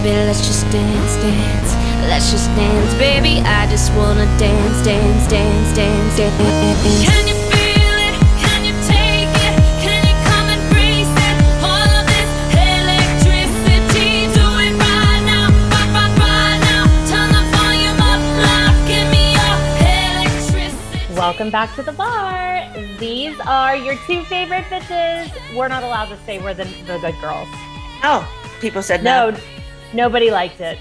baby, let's just dance, dance. Let's just dance, baby. I just wanna dance, dance, dance, dance, dance. Can you feel it? Can you take it? Can you come and breathe it? All of this electricity, do it right now, right now. Turn the volume up loud, give me your electricity. Welcome back to the bar. These are your two favorite bitches. We're not allowed to say we're the good girls. Oh, people said no. Nobody liked it.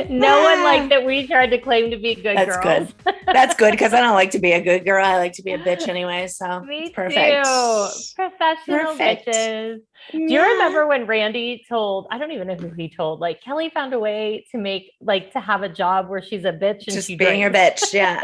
No one liked that we tried to claim to be good girls. Good. That's good because I don't like to be a good girl. I like to be a bitch anyway. So Me it's perfect. too. Professional Perfect. bitches. Yeah. Do you remember when Randy told, I don't even know who he told, like Kelly found a way to make, like to have a job where she's a bitch and Just she being drinks. a bitch. Yeah.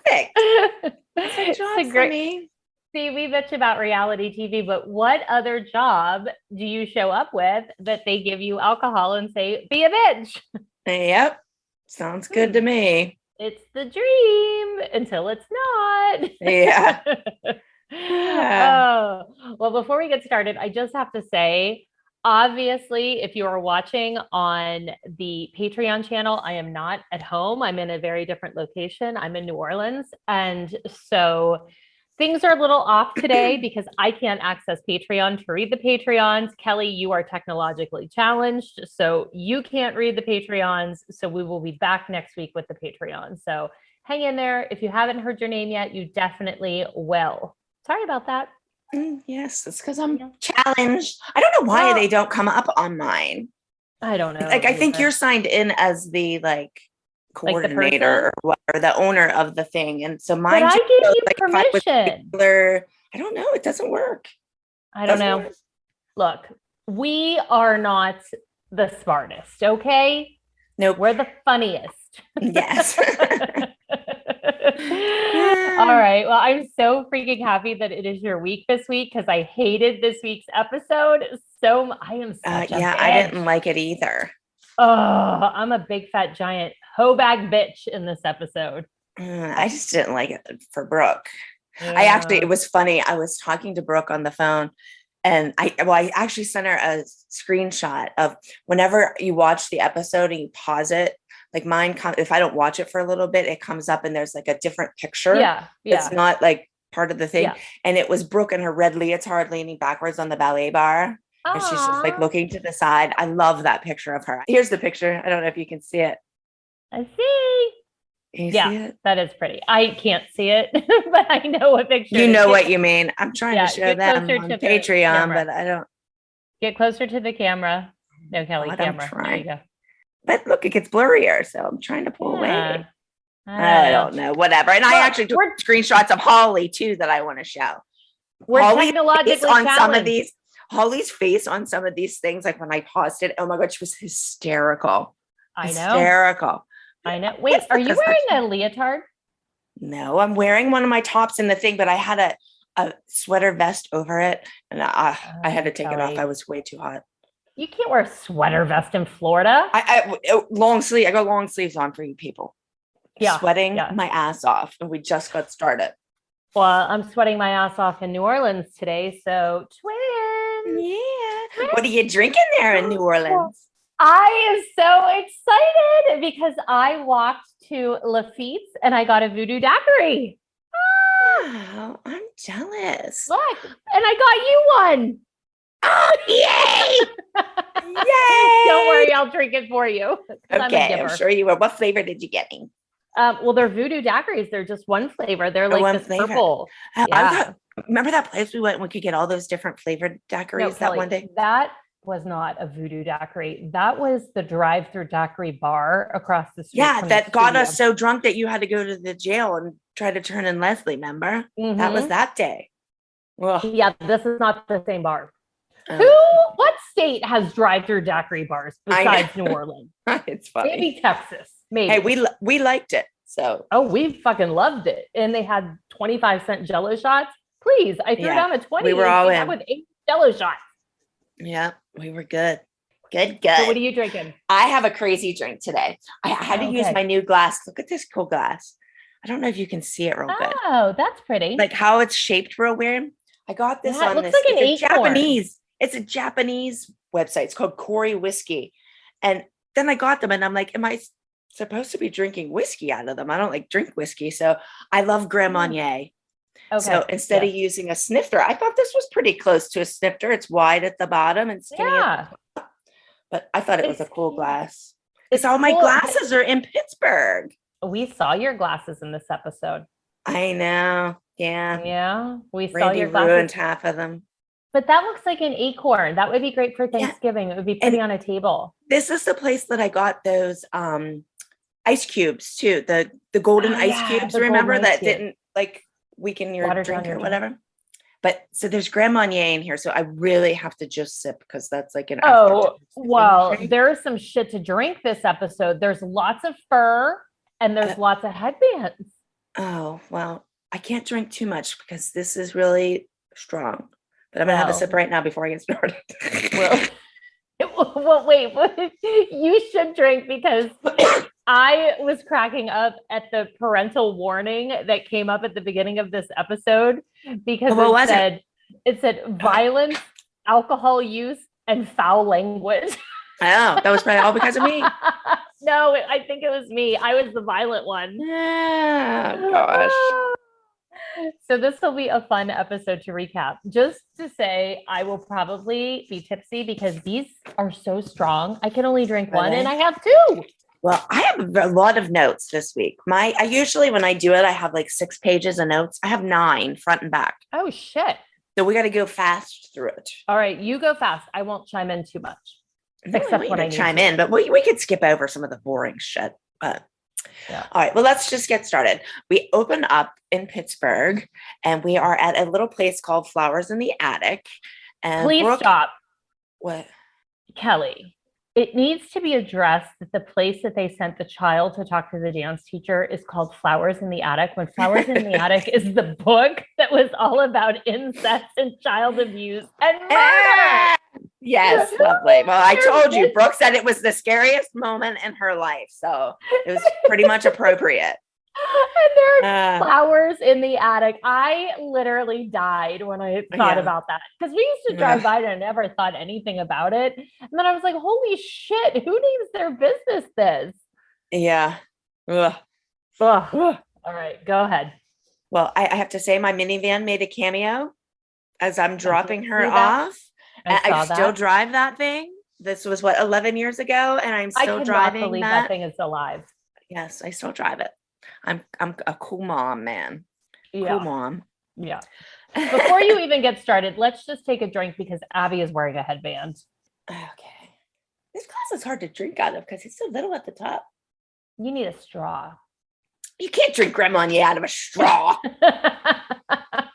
Perfect. That's a job It's a for great- me. See, we bitch about reality TV, but what other job do you show up with that they give you alcohol and say, be a bitch? Yep. Sounds good to me. It's the dream until it's not. Yeah. Oh, well, before we get started, I just have to say, obviously, if you are watching on the Patreon channel, I am not at home. I'm in a very different location. I'm in New Orleans. And so things are a little off today because I can't access Patreon to read the Patreons. Kelly, you are technologically challenged, so you can't read the Patreons. So we will be back next week with the Patreon. So hang in there. If you haven't heard your name yet, you definitely will. Sorry about that. Yes, it's because I'm challenged. I don't know why they don't come up on mine. I don't know. Like, I think either. you're signed in as the coordinator person? or whatever, the owner of the thing. And so mine But I just gave goes, you if I was permission. regular- I don't know. It doesn't work. I don't Doesn't know. work. Look, we are not the smartest, okay? Nope. We're the funniest. Yes. All right. Well, I'm so freaking happy that it is your week this week because I hated this week's episode. I am such a Yeah, bitch. I didn't like it either. Oh, I'm a big fat giant hoe bag bitch in this episode. I just didn't like it for Brooke. Yeah. It was funny. I was talking to Brooke on the phone and I actually sent her a screenshot of whenever you watch the episode and you pause it, like mine, if I don't watch it for a little bit, it comes up and there's like a different picture. Yeah. It's not like part of the thing. Yeah. And it was Brooke in her red leotard leaning backwards on the ballet bar. And she's just like Aw. looking to the side. I love that picture of her. Here's the picture. I don't know if you can see it. I see. Can you Yeah, see it? that is pretty. I can't see it, but I know what picture. You it is. know what you mean. I'm trying Yeah, to show get them closer on to the Patreon, camera. but I don't. Get closer to the camera. No, Kelly, God, I'm camera. There trying. you go. But look, it gets blurrier, so I'm trying to pull away. Yeah. I don't know, whatever. And I Look, actually took screenshots of Holly too that I want to show. We're Holly's technologically face on some of challenged. these. Holly's face on some of these things, like when I paused it. Oh my god, she was hysterical. I know. Hysterical. I know. Wait, are you wearing a leotard? No, I'm wearing one of my tops in the thing, but I had a sweater vest over it, and I had to take it off. Kelly. I was way too hot. You can't wear a sweater vest in Florida. I long sleeve. I got long sleeves on for you people. Yeah, Sweating yeah. my ass off, and we just got started. Well, I'm sweating my ass off in New Orleans today, so twins. Yeah. What are you drinking there in New Orleans? I am so excited because I walked to Lafitte's and I got a voodoo daiquiri. Wow, I'm jealous. Look, and I got you one. Oh, yay! Yay! Don't worry, I'll drink it for you. 'cause I'm a Okay, giver. I'm sure you were. What flavor did you get me? Well, they're voodoo daiquiris. They're just one flavor. They're like one this flavor. purple. I Yeah. thought, remember that place we went and we could get all those different flavored daiquiris No, that Kelly, one day? that was not a voodoo daiquiri. That was the drive-through daiquiri bar across the street. Yeah, from that the got studio. us so drunk that you had to go to the jail and try to turn in Leslie, remember? That was Mhm. that day. Ugh. Yeah, this is not the same bar. Oh. What state has drive-through daiquiri bars I know. besides New Orleans? It's funny. Maybe Texas. Maybe. Hey, we liked it. So Oh, we fucking loved it. And they had 25-cent Jello shots. Please, I threw Yeah, down a 20. we were and all came in. out with 8 Jello shots. yeah, we were good. Good. So what are you drinking? I have a crazy drink today. I had to use Okay. my new glass. Look at this cool glass. I don't know if you can see it real good. Oh, that's pretty. Like how it's shaped real weird. I got this Yeah, it on looks this. like an it's a acorn. Japanese. It's a Japanese website. It's called Corey Whiskey. And then I got them and I'm like, am I supposed to be drinking whiskey out of them? I don't like drink whiskey. So I love Grand Marnier. Okay. So instead of using a snifter, I thought this was pretty close to a snifter. It's wide at the bottom and skinny at the top. But I thought it was a cool glass. Because all my glasses are in Pittsburgh. We saw your glasses in this episode. I know. Yeah. Yeah. We saw Randy your glasses. ruined half of them. But that looks like an acorn. That would be great for Thanksgiving. It would be pretty on a table. This is the place that I got those ice cubes too. The golden ice cubes. Remember that didn't like weaken your drink or whatever. But so there's Grand Marnier in here. So I really have to just sip because that's like an well, there's some shit to drink this episode. There's lots of fur and there's lots of headbands. Oh, well, I can't drink too much because this is really strong. But I'm gonna have a sip right now before I get started. Well, wait, you should drink because I was cracking up at the parental warning that came up at the beginning of this episode because it said violence, alcohol use, and foul language. Oh, that was probably all because of me. No, I think it was me. I was the violent one. Yeah, gosh. So this will be a fun episode to recap. Just to say, I will probably be tipsy because these are so strong. I can only drink one and I have two. Well, I have a lot of notes this week. I usually, when I do it, I have like 6 pages of notes. I have 9 front and back. Oh, shit. So we got to go fast through it. All right. You go fast. I won't chime in too much. Except when I chime in, but we could skip over some of the boring shit. But all right, well, let's just get started. We open up in Pittsburgh and we are at a little place called Flowers in the Attic. And please stop. What? Kelly, it needs to be addressed that the place that they sent the child to talk to the dance teacher is called Flowers in the Attic, when Flowers in the Attic is the book that was all about incest and child abuse and murder. Yes, lovely. Well, I told you, Brooke said it was the scariest moment in her life. So it was pretty much appropriate. And there's flowers in the attic. I literally died when I thought about that because we used to drive by and I never thought anything about it. And then I was like, holy shit, who names their business this? Yeah. Ugh. All right, go ahead. Well, I have to say my minivan made a cameo as I'm dropping her off. I still drive that thing. This was 11 years ago, and I'm still driving. I cannot believe that thing is alive. Yes, I still drive it. I'm a cool mom, man. Yeah. Cool mom. Yeah. Before you even get started, let's just take a drink because Abby is wearing a headband. Okay. This glass is hard to drink out of because it's so little at the top. You need a straw. You can't drink Grand Marnier out of a straw.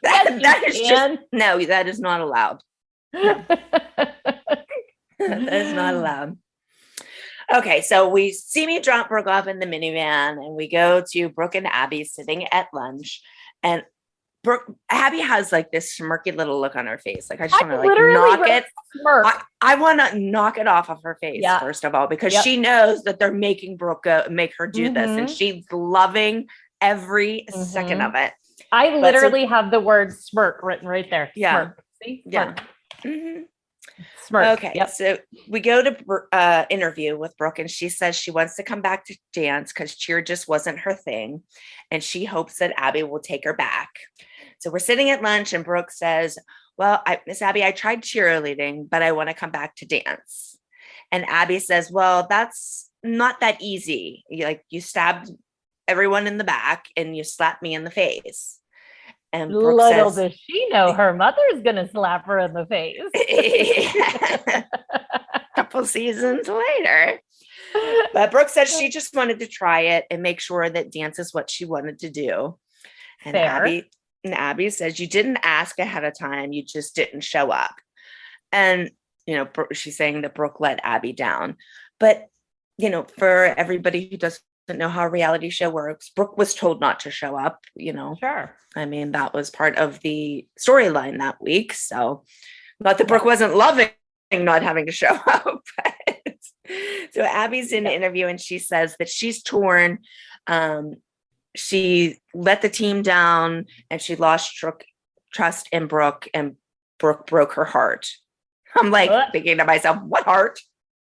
that is not allowed. No. That is not allowed. Okay, so we see me drop Brooke off in the minivan and we go to Brooke and Abby sitting at lunch. And Abby has like this smirky little look on her face. Like I just want to like knock it. I want to knock it off of her face, first of all, because she knows that they're making Brooke make her do this. And she's loving every second of it. I literally have the word smirk written right there. Yeah. Smirk. See? Smirk. Yeah. Smirk. Okay, so we go to interview with Brooke and she says she wants to come back to dance because cheer just wasn't her thing. And she hopes that Abby will take her back. So we're sitting at lunch and Brooke says, well, Miss Abby, I tried cheerleading, but I want to come back to dance. And Abby says, well, that's not that easy. You stabbed everyone in the back and you slapped me in the face. And Brooke little says, does she know her mother's going to slap her in the face. A couple seasons later. But Brooke says she just wanted to try it and make sure that dance is what she wanted to do. And Abby says, you didn't ask ahead of time. You just didn't show up. And, she's saying that Brooke let Abby down. But, for everybody who doesn't know how a reality show works, Brooke was told not to show up, Sure. I mean, that was part of the storyline that week. So not that Brooke wasn't loving not having to show up. But. So Abby's in an interview and she says that she's torn. She let the team down and she lost trust in Brooke and Brooke broke her heart. I'm like thinking to myself, what heart?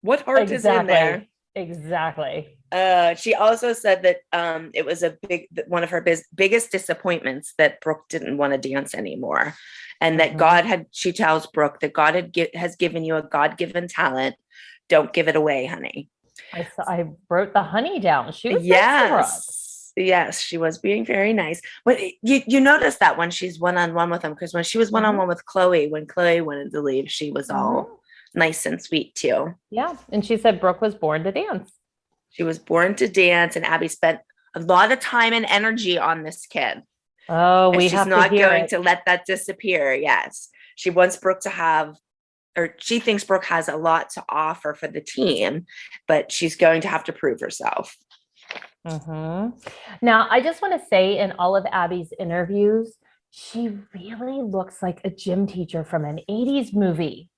What heart is in there? Exactly. She also said that it was one of her biggest disappointments that Brooke didn't want to dance anymore, and that she tells Brooke that God has given you a God-given talent. Don't give it away, honey. I wrote the honey down. She was nice to Brooke. Yes, she was being very nice. But you notice that when she's one-on-one with him, because when she was one-on-one with Chloe, when Chloe wanted to leave, she was all nice and sweet too. Yeah. And she said Brooke was born to dance. She was born to dance, and Abby spent a lot of time and energy on this kid. Oh, and we she's have not to hear going it. to let that disappear. Yes. She wants Brooke to have, or she thinks Brooke has a lot to offer for the team, but she's going to have to prove herself. Now, I just want to say, in all of Abby's interviews, she really looks like a gym teacher from an 80s movie.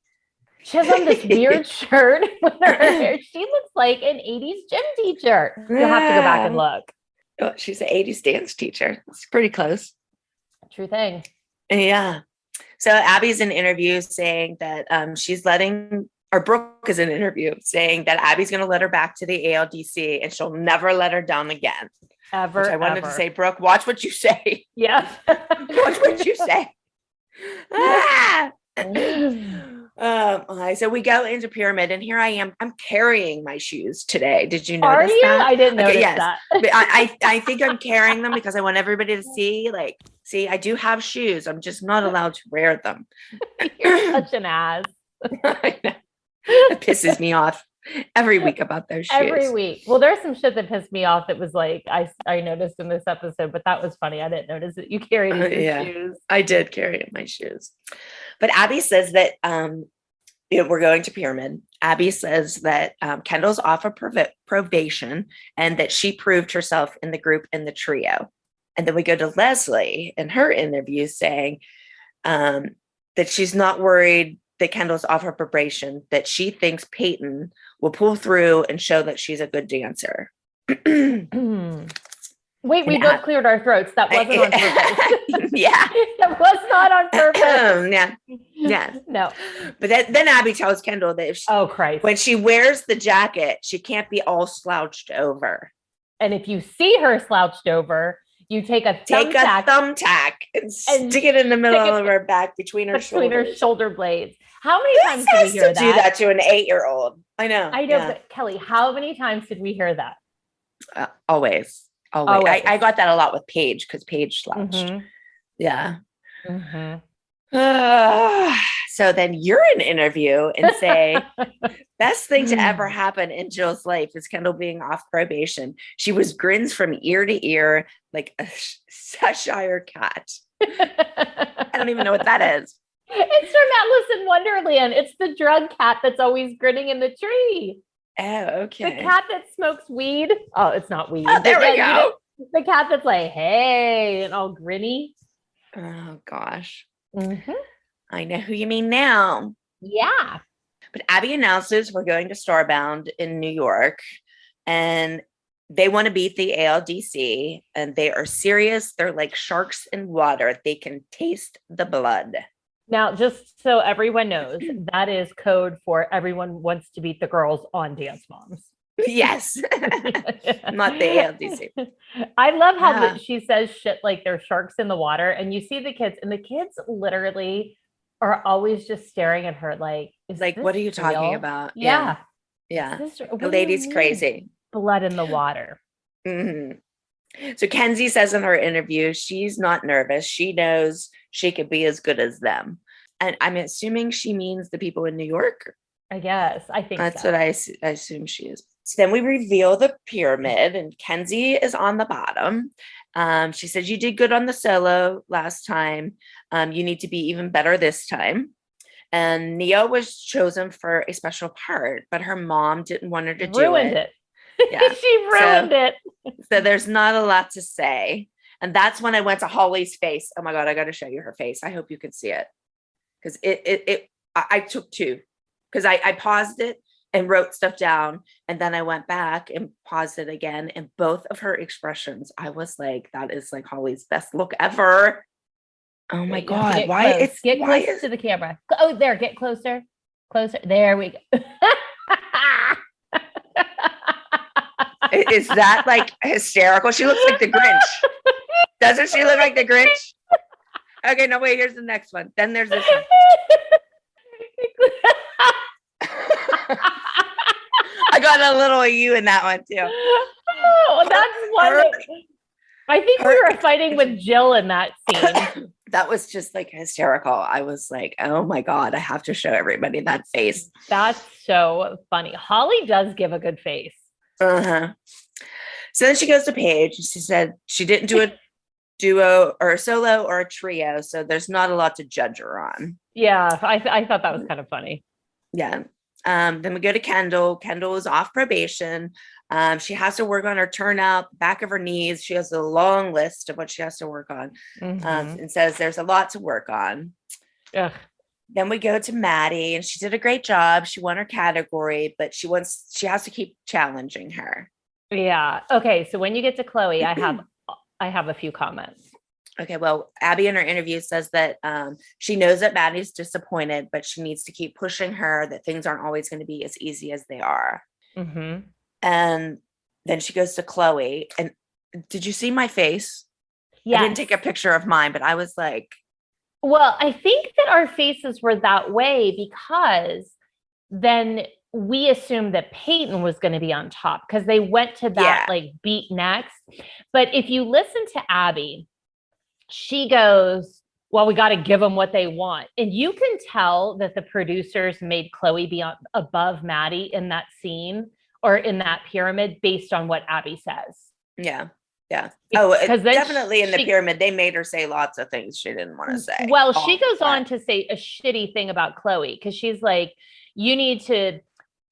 She has on this weird shirt with her hair. She looks like an 80s gym teacher. You'll have to go back and look. Oh, she's an 80s dance teacher. It's pretty close. True thing. Yeah. So Abby's in interview saying that Brooke is in an interview saying that Abby's going to let her back to the ALDC and she'll never let her down again. Ever. Which I wanted to say, Brooke, watch what you say. Yeah. Watch what you say. So we go into Pyramid, and here I am. I'm carrying my shoes today. Did you notice that? I didn't notice that. I think I'm carrying them because I want everybody to see, I do have shoes. I'm just not allowed to wear them. You're such an ass. I know. It pisses me off every week about those shoes. Every week. Well, there's some shit that pissed me off that was like, I noticed in this episode, but that was funny. I didn't notice that you carried your shoes. I did carry my shoes. But Abby says that we're going to Pyramid. Abby says that Kendall's off of probation and that she proved herself in the group in the trio. And then we go to Leslie in her interview saying that she's not worried that Kendall's off her probation, that she thinks Peyton will pull through and show that she's a good dancer. Wait, we both cleared our throats. That wasn't on purpose. Yeah. That was not on purpose. Yeah. No. But then Abby tells Kendall that if when she wears the jacket, she can't be all slouched over. And if you see her slouched over, you take a thumbtack and stick it in the middle of her back between her shoulder blades. How many times did we hear that? Do that to an 8-year-old. I know, but Kelly, how many times did we hear that? Always. I got that a lot with Paige because Paige slouched. Yeah. So then you're in an interview and say, best thing to ever happen in Jill's life is Kendall being off probation. She was grins from ear to ear like a Cheshire cat. I don't even know what that is. It's from Alice in Wonderland. It's the drug cat that's always grinning in the tree. Oh, okay. The cat that smokes weed. Oh, it's not weed. Oh, there we go. The cat that's like, hey, and all grinny. Oh, gosh. I know who you mean now. Yeah. But Abby announces we're going to Starbound in New York, and they want to beat the ALDC, and they are serious. They're like sharks in water. They can taste the blood. Now, just so everyone knows, that is code for everyone wants to beat the girls on Dance Moms. Yes. Not the ALDC. I love how she says shit like they're sharks in the water, and you see the kids, and the kids literally are always just staring at her like, what are you talking about? Yeah. The lady's crazy. Blood in the water. So Kenzie says in her interview, she's not nervous. She knows she could be as good as them. And I'm assuming she means the people in New York. I guess. I think that's what I assume she is. So then we reveal the pyramid, and Kenzie is on the bottom. She says, you did good on the solo last time. You need to be even better this time. And Nia was chosen for a special part, but her mom didn't want her to do it. Yeah. She ruined it. So there's not a lot to say. And that's when I went to Holly's face. Oh my God, I got to show you her face. I hope you can see it. Because I took two. Because I paused it and wrote stuff down. And then I went back and paused it again. And both of her expressions, I was like, that is like Holly's best look ever. Oh my God. Get close to the camera. Oh, there, get closer. Closer. There we go. Is that like hysterical? She looks like the Grinch. Doesn't she look like the Grinch? Okay, no, wait, here's the next one. Then there's this one. I got a little of you in that one too. Oh, that's one. I think we were fighting with Jill in that scene. That was just like hysterical. I was like, oh my God, I have to show everybody that face. That's so funny. Holly does give a good face. Uh-huh. So then she goes to Paige and she said she didn't do a duo or a solo or a trio. So there's not a lot to judge her on. Yeah, I thought that was kind of funny. Yeah. Then we go to Kendall. Kendall is off probation. She has to work on her turnout, back of her knees. She has a long list of what she has to work on, and says there's a lot to work on. Ugh. Then we go to Maddie, and she did a great job. She won her category, but she has to keep challenging her. Yeah. Okay. So when you get to Chloe, I have a few comments. Okay. Well, Abby in her interview says that she knows that Maddie's disappointed, but she needs to keep pushing her, that things aren't always going to be as easy as they are. Mm-hmm. And then she goes to Chloe. And did you see my face? Yeah. I didn't take a picture of mine, but I was like, well, I think that our faces were that way because then we assumed that Peyton was going to be on top because they went to that like beat next. But if you listen to Abby, she goes, well, we got to give them what they want. And you can tell that the producers made Chloe be above Maddie in that scene or in that pyramid based on what Abby says. Yeah. Yeah. Oh, because definitely in the pyramid, they made her say lots of things she didn't want to say. Well, she goes on to say a shitty thing about Chloe because she's like, you need to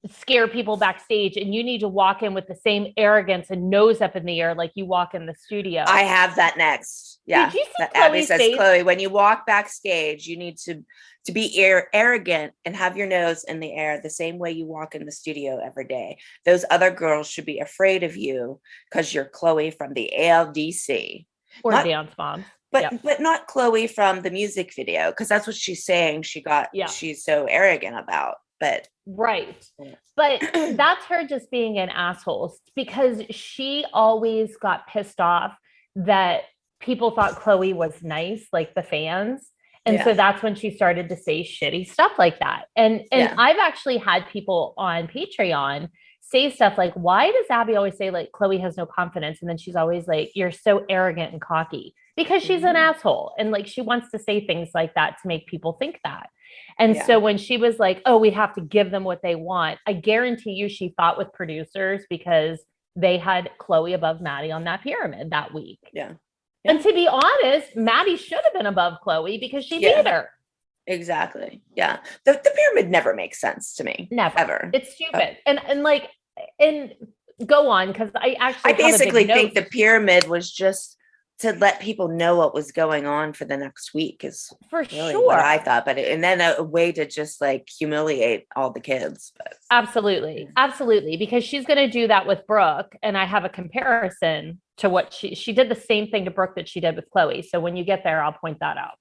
scare people backstage and you need to walk in with the same arrogance and nose up in the air like you walk in the studio. I have that next. Yeah. Did you see Abby says, face? Chloe, when you walk backstage, you need to be arrogant and have your nose in the air the same way you walk in the studio every day. Those other girls should be afraid of you because you're Chloe from the ALDC. Or Dance Moms. But not Chloe from the music video, because that's what she's saying she's so arrogant about. But right. But that's her just being an asshole because she always got pissed off that people thought Chloe was nice, like the fans. And so that's when she started to say shitty stuff like that. And I've actually had people on Patreon say stuff like, why does Abby always say like Chloe has no confidence? And then she's always like, you're so arrogant and cocky because she's an asshole. And like, she wants to say things like that to make people think that. And so when she was like, oh, we have to give them what they want, I guarantee you she fought with producers because they had Chloe above Maddie on that pyramid that week. Yeah. And to be honest, Maddie should have been above Chloe because she beat her. Exactly. Yeah. The pyramid never makes sense to me. Never. Ever. It's stupid. And go on, because I basically think the pyramid was just to let people know what was going on for the next week is for really sure what I thought. But and then a way to just like humiliate all the kids. But absolutely. Because she's going to do that with Brooke. And I have a comparison to what she did the same thing to Brooke that she did with Chloe. So when you get there, I'll point that out.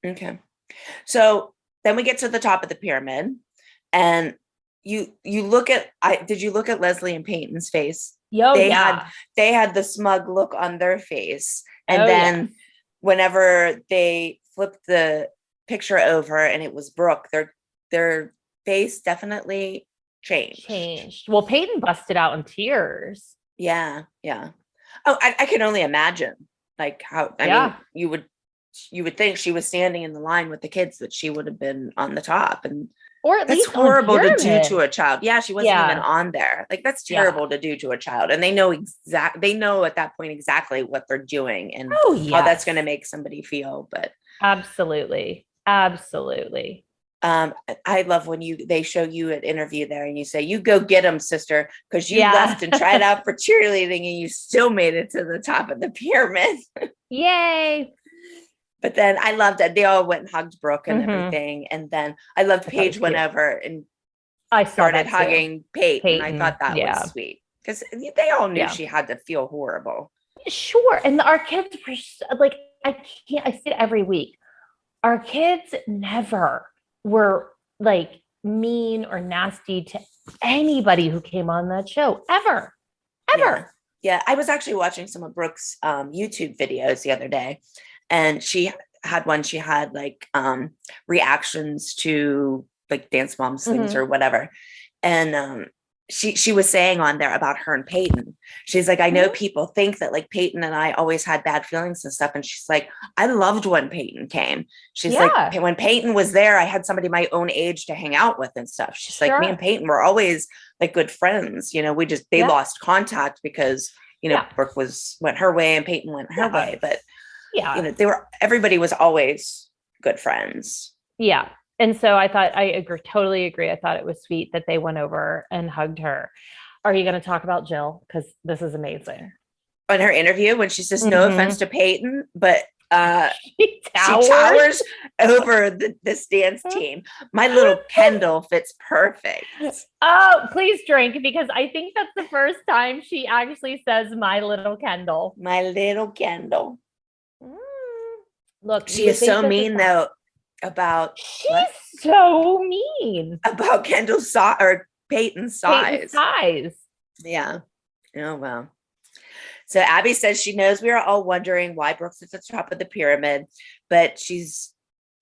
Okay. So then we get to the top of the pyramid and you look at, did you look at Leslie and Peyton's face? They had the smug look on their face. And then whenever they flipped the picture over and it was Brooke, their face definitely changed. Well, Peyton busted out in tears. Yeah. Yeah. Oh, I can only imagine like how, I mean, you would think she was standing in the line with the kids, that she would have been on the top, and or at that's least horrible to do to a child. Yeah, she wasn't even on there. Like that's terrible to do to a child, and they know at that point exactly what they're doing and how that's going to make somebody feel. But absolutely. I love when they show you an interview there and you say, you go get them, sister, because you left and tried out for cheerleading and you still made it to the top of the pyramid. Yay. But then I loved that they all went and hugged Brooke and everything. And then I loved Paige whenever and I started hugging Peyton. I thought that was sweet because they all knew she had to feel horrible. Sure. And our kids were like, I say it every week. Our kids never were like mean or nasty to anybody who came on that show ever. Yeah. I was actually watching some of Brooke's YouTube videos the other day, and she had like reactions to like Dance Moms things or whatever. And she was saying on there about her and Peyton. She's like, I know people think that like Peyton and I always had bad feelings and stuff. And she's like, I loved when Peyton came. She's like, when Peyton was there, I had somebody my own age to hang out with and stuff. She's like, me and Peyton were always like good friends. You know, they lost contact because, you know, Brooke went her way and Peyton went her way. But you know, everybody was always good friends. Yeah. And so I totally agree. I thought it was sweet that they went over and hugged her. Are you going to talk about Jill? Because this is amazing. On her interview, when she says, no offense to Peyton, but she towers over this dance team. My little Kendall fits perfect. Oh, please drink, because I think that's the first time she actually says, my little Kendall. My little Kendall. Look, she is so mean though. She's so mean about Kendall's size or Peyton's size. Yeah. Oh, well. So Abby says she knows we are all wondering why Brooke's at the top of the pyramid, but she's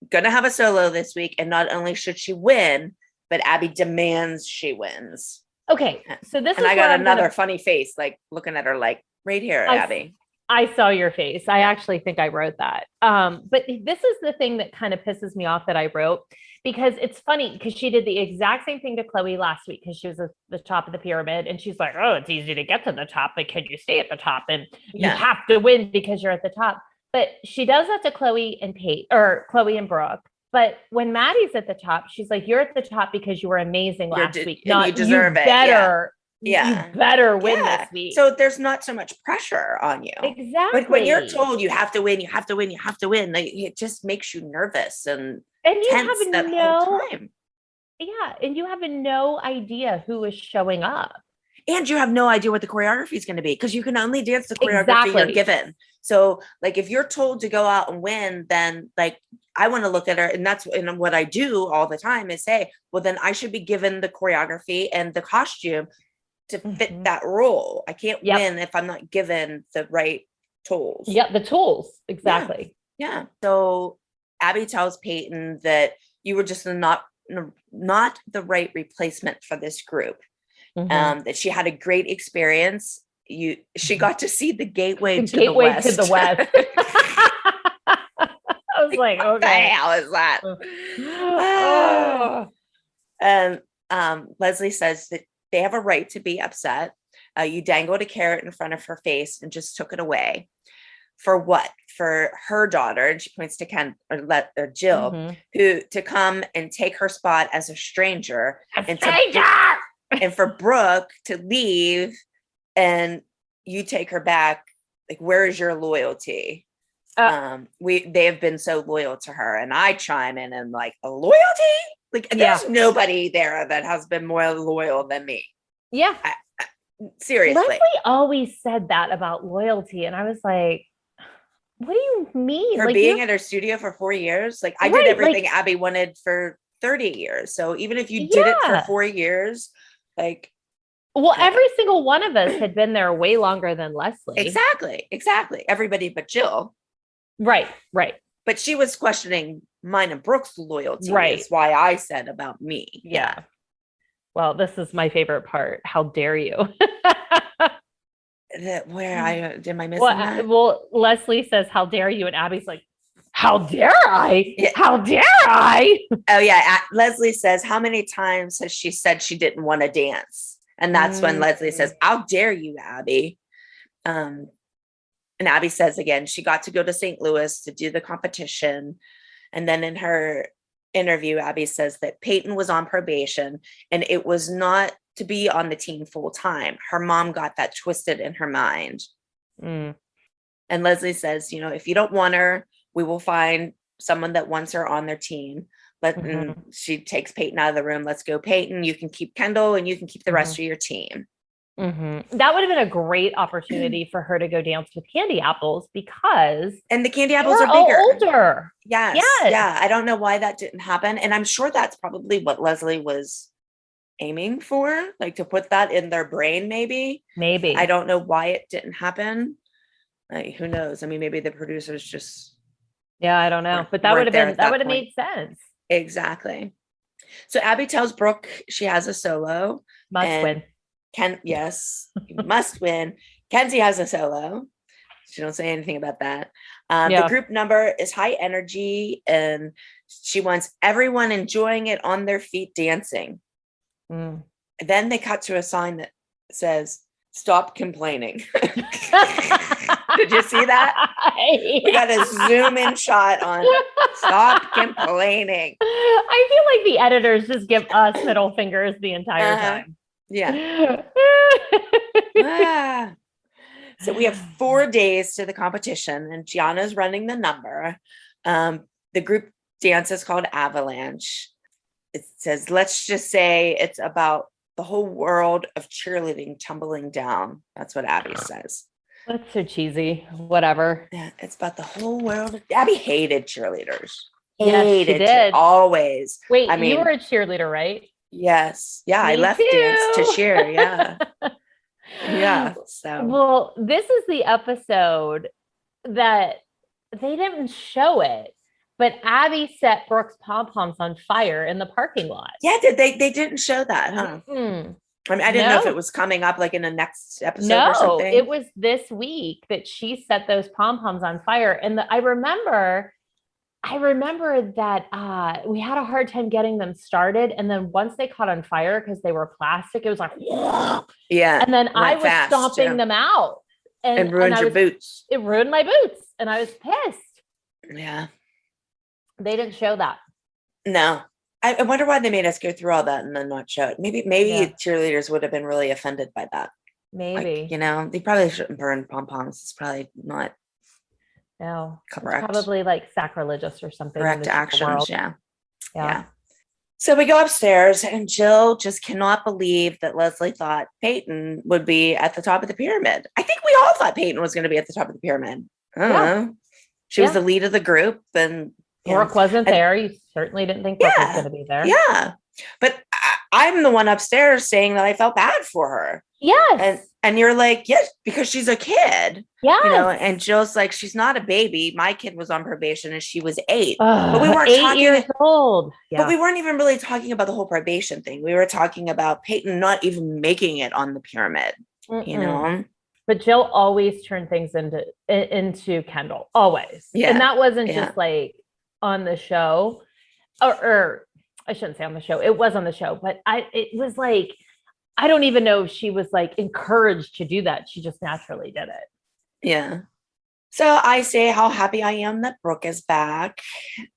going to have a solo this week. And not only should she win, but Abby demands she wins. Okay. So I got another funny face, like looking at her like right here, Abby. I saw your face. I actually think I wrote that. But this is the thing that kind of pisses me off that I wrote, because it's funny because she did the exact same thing to Chloe last week because she was at the top of the pyramid and she's like, oh, it's easy to get to the top, but can you stay at the top? And you have to win because you're at the top. But she does that to Chloe and Peyton, or Chloe and Brooke. But when Maddie's at the top, she's like, you're at the top because you were amazing last week. Not you deserve it. You better win this week. So there's not so much pressure on you. Exactly. But when you're told you have to win, like, it just makes you nervous and you tense that whole time. Yeah. And you have no idea who is showing up. And you have no idea what the choreography is going to be, because you can only dance the choreography you're given. So like if you're told to go out and win, then like I want to look at her, and what I do all the time is say, well, then I should be given the choreography and the costume to fit that role. I can't win if I'm not given the right tools. Yeah, the tools. Exactly. Yeah. So Abby tells Peyton that you were just not the right replacement for this group. That she had a great experience. She got to see the gateway to the west. I was like, okay, what the hell is that? And Leslie says that they have a right to be upset. You dangled a carrot in front of her face and just took it away. For what? For her daughter, and she points to Jill, who to come and take her spot as a stranger. And for Brooke to leave and you take her back. Like, where is your loyalty? They have been so loyal to her, and I chime in and like, a loyalty? Like, there's nobody there that has been more loyal than me. Yeah. Seriously. Leslie always said that about loyalty. And I was like, what do you mean? For being at her studio for 4 years? Like, I did everything Abby wanted for 30 years. So even if you did it for 4 years, like. Well, every single one of us had been there way longer than Leslie. Exactly. Everybody but Jill. Right. But she was questioning mine and Brooke's loyalty. Right. Is why I said about me. Yeah. Well, this is my favorite part. How dare you? Am I missing that? Well, Leslie says, how dare you? And Abby's like, how dare I? Yeah. How dare I? Oh, yeah. Leslie says, how many times has she said she didn't want to dance? And that's when Leslie says, how dare you, Abby? And Abby says again, she got to go to St. Louis to do the competition. And then in her interview, Abby says that Peyton was on probation and it was not to be on the team full time. Her mom got that twisted in her mind. And Leslie says, if you don't want her, we will find someone that wants her on their team. And she takes Peyton out of the room. Let's go, Peyton. You can keep Kendall and you can keep the rest of your team. That would have been a great opportunity for her to go dance with Candy Apples because and the Candy Apples are all bigger. older. Yes. Yeah. I don't know why that didn't happen. And I'm sure that's probably what Leslie was aiming for, like to put that in their brain, maybe. I don't know why it didn't happen. Like, who knows? I mean, maybe the producers just I don't know. But that would have made sense. Exactly. So Abby tells Brooke she has a solo. Must win. Yes, you must win. Kenzie has a solo. She don't say anything about that. The group number is high energy, and she wants everyone enjoying it on their feet dancing. Then they cut to a sign that says, "Stop complaining." Did you see that? We got a zoom in shot on "Stop complaining." I feel like the editors just give us middle fingers the entire time. Yeah. So we have 4 days to the competition, and Gianna's running the number. The group dance is called Avalanche. It says, let's just say it's about the whole world of cheerleading tumbling down. That's what Abby says. That's so cheesy. Whatever. Yeah, it's about the whole world. Abby hated cheerleaders. Yes, she did. Always. Wait, I mean, you were a cheerleader, right? Yes. Yeah, I left dance to cheer. Yeah. Yeah. So, well, this is the episode that they didn't show it, but Abby set Brooke's pom-poms on fire in the parking lot. Yeah, they didn't show that, huh? I mean, I didn't know if it was coming up like in the next episode or something. No, it was this week that she set those pom-poms on fire. And I remember that we had a hard time getting them started. And then once they caught on fire, because they were plastic, it was like, yeah. And then I was stomping them out. And ruined your boots. It ruined my boots. And I was pissed. Yeah. They didn't show that. No. I wonder why they made us go through all that and then not show it. Maybe cheerleaders would have been really offended by that. Maybe. Like, they probably shouldn't burn pom-poms. It's probably not correct. Probably like sacrilegious or something. Correct actions. Yeah. So we go upstairs, and Jill just cannot believe that Leslie thought Peyton would be at the top of the pyramid. I think we all thought Peyton was going to be at the top of the pyramid. I don't know. She was the lead of the group, and Brooke wasn't there. You certainly didn't think Brooke was going to be there. Yeah. But I'm the one upstairs saying that I felt bad for her. Yes. And you're like, yes, because she's a kid. Yeah. And Jill's like, she's not a baby. My kid was on probation and she was 8. But we weren't 8 years old. Yeah. But we weren't even really talking about the whole probation thing. We were talking about Peyton not even making it on the pyramid. But Jill always turned things into Kendall. Always. Yeah. And that wasn't just like on the show, or I shouldn't say on the show. It was on the show, but it was like, I don't even know if she was like encouraged to do that. She just naturally did it. Yeah. So I say how happy I am that Brooke is back.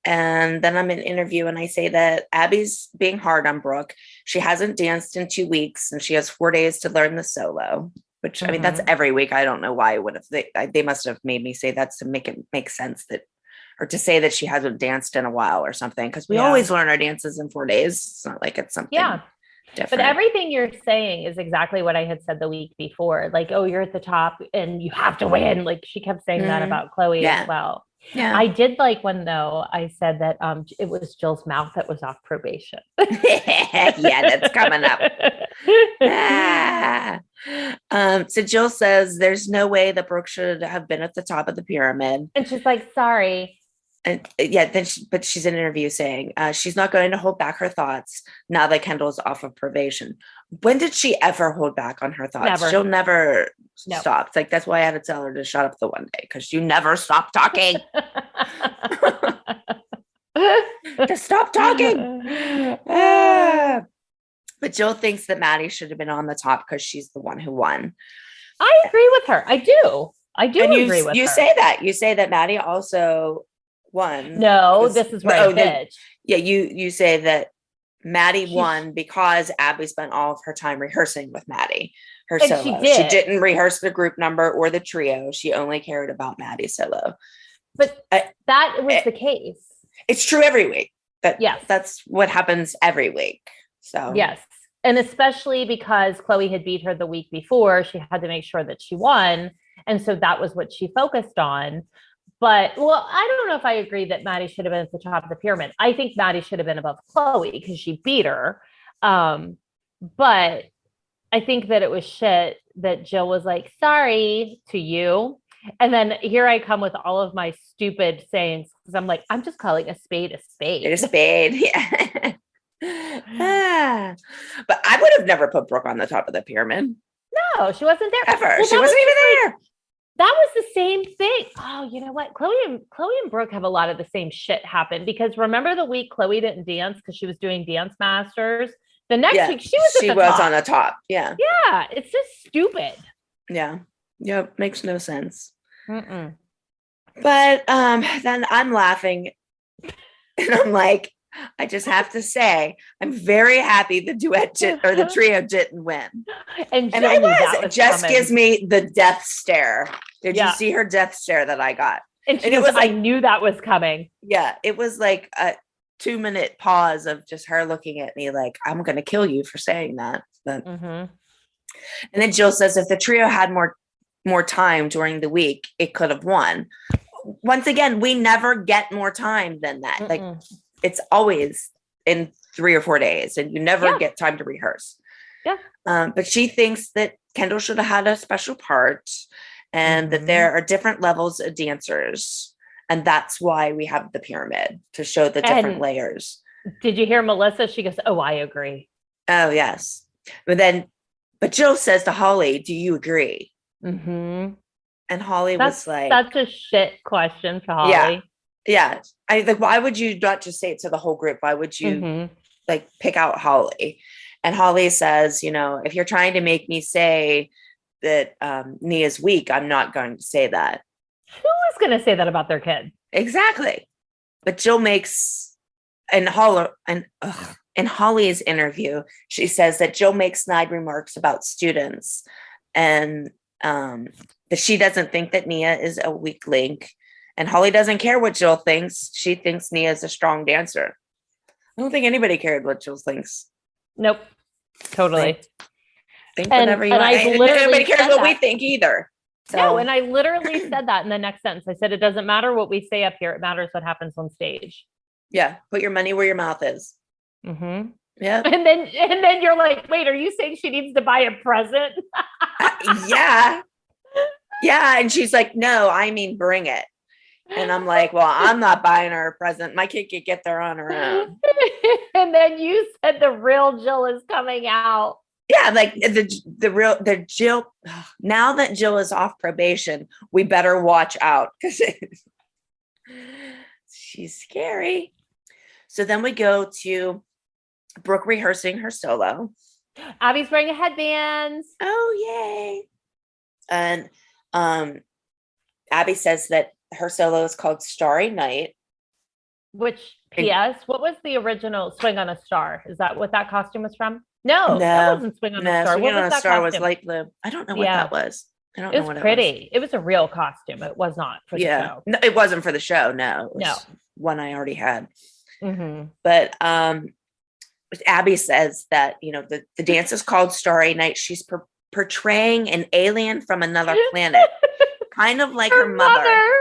And then I'm in an interview and I say that Abby's being hard on Brooke. She hasn't danced in 2 weeks and she has 4 days to learn the solo, which I mean, that's every week. I don't know why it would have, they must have made me say that to make it make sense or to say that she hasn't danced in a while or something. Cause we always learn our dances in 4 days. It's not like it's something different. But everything you're saying is exactly what I had said the week before. Like, oh, you're at the top and you have to win. Like she kept saying that about Chloe as well. Yeah. I did like when though I said that it was Jill's mouth that was off probation. That's coming up. So Jill says there's no way that Brooke should have been at the top of the pyramid. And she's like, sorry. And but she's in an interview saying she's not going to hold back her thoughts now that Kendall's off of probation. When did she ever hold back on her thoughts? Never. She'll never stop. Like, that's why I had to tell her to shut up the one day, because you never stop talking. Just stop talking. But Jill thinks that Maddie should have been on the top because she's the one who won. I agree with her. I do agree with her. You say that Maddie also won. No, this is where I bitch. You say that Maddie won because Abby spent all of her time rehearsing with Maddie. Her solo. She didn't rehearse the group number or the trio. She only cared about Maddie's solo. But that was the case. It's true every week. That's what happens every week. So yes. And especially because Chloe had beat her the week before, she had to make sure that she won. And so that was what she focused on. But, well, I don't know if I agree that Maddie should have been at the top of the pyramid. I think Maddie should have been above Chloe because she beat her. But I think that it was shit that Jill was like, sorry to you. And then here I come with all of my stupid sayings because I'm like, I'm just calling a spade a spade. A spade, yeah. But I would have never put Brooke on the top of the pyramid. No, she wasn't there. Ever. Well, she wasn't even there. That was the same thing. Oh, you know what? Chloe and Brooke have a lot of the same shit happen because remember the week Chloe didn't dance because she was doing Dance Masters? The next week she was on the top. Yeah. Yeah. It's just stupid. Yeah. Yep. Makes no sense. Mm-mm. But then I'm laughing and I'm like, I just have to say, I'm very happy the the trio didn't win. And it just gives me the death stare. Did you see her death stare that I got? And it was like, I knew that was coming. Yeah, it was like a 2-minute pause of just her looking at me like, I'm going to kill you for saying that. But, And then Jill says, if the trio had more time during the week, it could have won. Once again, we never get more time than that. Like, it's always in 3 or 4 days and you never get time to rehearse. Yeah. But she thinks that Kendall should have had a special part and that there are different levels of dancers. And that's why we have the pyramid to show the different layers. Did you hear Melissa? She goes, oh, I agree. Oh, yes. But Jill says to Holly, do you agree? Mm-hmm. And Holly was like, such a shit question for Holly. Yeah. Yeah. I like, why would you not just say it to the whole group? Why would you like pick out Holly? And Holly says, if you're trying to make me say that Nia's weak, I'm not going to say that. Who is going to say that about their kid? Exactly. But Jill makes in Holly's interview, she says that Jill makes snide remarks about students and that she doesn't think that Nia is a weak link. And Holly doesn't care what Jill thinks. She thinks Nia is a strong dancer. I don't think anybody cared what Jill thinks. Nope. Totally. Think whatever you want. Nobody cares what we think either. So. No, and I literally said that in the next sentence. I said, it doesn't matter what we say up here. It matters what happens on stage. Yeah. Put your money where your mouth is. Mm-hmm. Yeah. And then you're like, wait, are you saying she needs to buy a present? Yeah. Yeah. And she's like, no, I mean, bring it. And I'm like, well, I'm not buying her a present. My kid could get there on her own. And then you said the real Jill is coming out. Yeah, like the Jill. Now that Jill is off probation, we better watch out because she's scary. So then we go to Brooke rehearsing her solo. Abby's wearing a headband. Oh, yay. And Abby says that her solo is called Starry Night. Which, P.S., what was the original Swing on a Star? Is that what that costume was from? No, that wasn't Swing on a Star. Swing on a Star was light blue. I don't know what that was. I don't know what it was. Pretty. It was a real costume. It was not for the show. No, it wasn't for the show. No, it was one I already had. Mm-hmm. But Abby says that, the dance is called Starry Night. She's portraying an alien from another planet, kind of like her mother.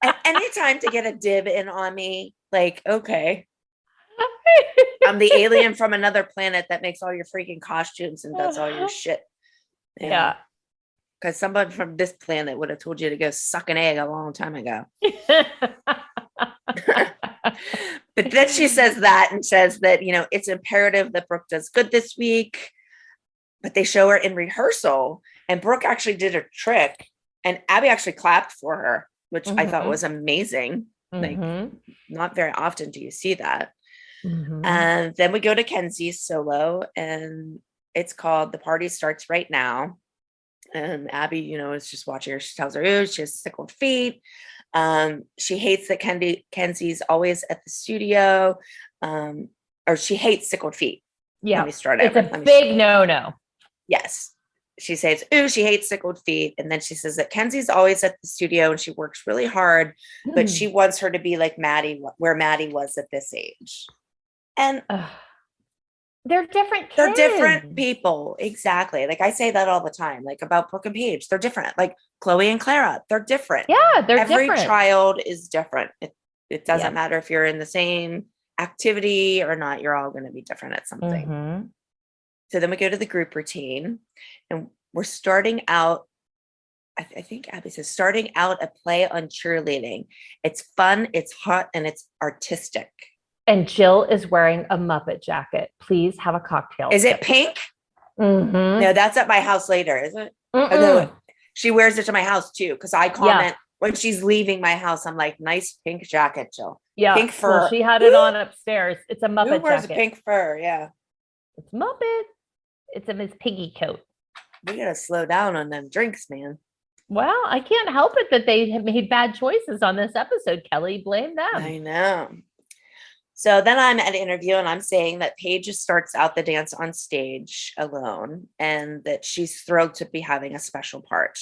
And anytime to get a dib in on me, like, okay. I'm the alien from another planet that makes all your freaking costumes and does all your shit. Yeah. Because somebody from this planet would have told you to go suck an egg a long time ago. But then she says that and says that, it's imperative that Brooke does good this week. But they show her in rehearsal and Brooke actually did a trick and Abby actually clapped for her, which I thought was amazing. Like, not very often do you see that. And then we go to Kenzie's solo and it's called The Party Starts Right Now. And Abby, is just watching her. She tells her, she has sickled feet. She hates that Kenzie's always at the studio. Or she hates sickled feet. Yeah. Let me start over. It's a big no-no. Yes. She says, she hates sickled feet. And then she says that Kenzie's always at the studio and she works really hard, but she wants her to be like Maddie, where Maddie was at this age. And They're different kids. They're different people. Exactly. Like I say that all the time, like about Brooke and Paige. They're different. Like Chloe and Clara, they're different. Yeah, they're Every different. child is different. It doesn't Yep. matter if you're in the same activity or not, you're all going to be different at something. Mhm. So then we go to the group routine and we're starting out. I think Abby says starting out a play on cheerleading. It's fun, it's hot, and it's artistic. And Jill is wearing a Muppet jacket. Please have a cocktail. Is it pink? Mm-hmm. No, that's at my house later, is it? Oh, no, she wears it to my house too. Because I comment when she's leaving my house, I'm like, nice pink jacket, Jill. Yeah, pink fur. Well, she had it on upstairs. It's a Muppet Who wears jacket. a pink fur? Yeah, it's Muppet. It's a Miss Piggy coat. We gotta slow down on them drinks, man. Well, I can't help it that they have made bad choices on this episode. Kelly, blame them. I know. So then I'm at an interview and I'm saying that Paige starts out the dance on stage alone and that she's thrilled to be having a special part.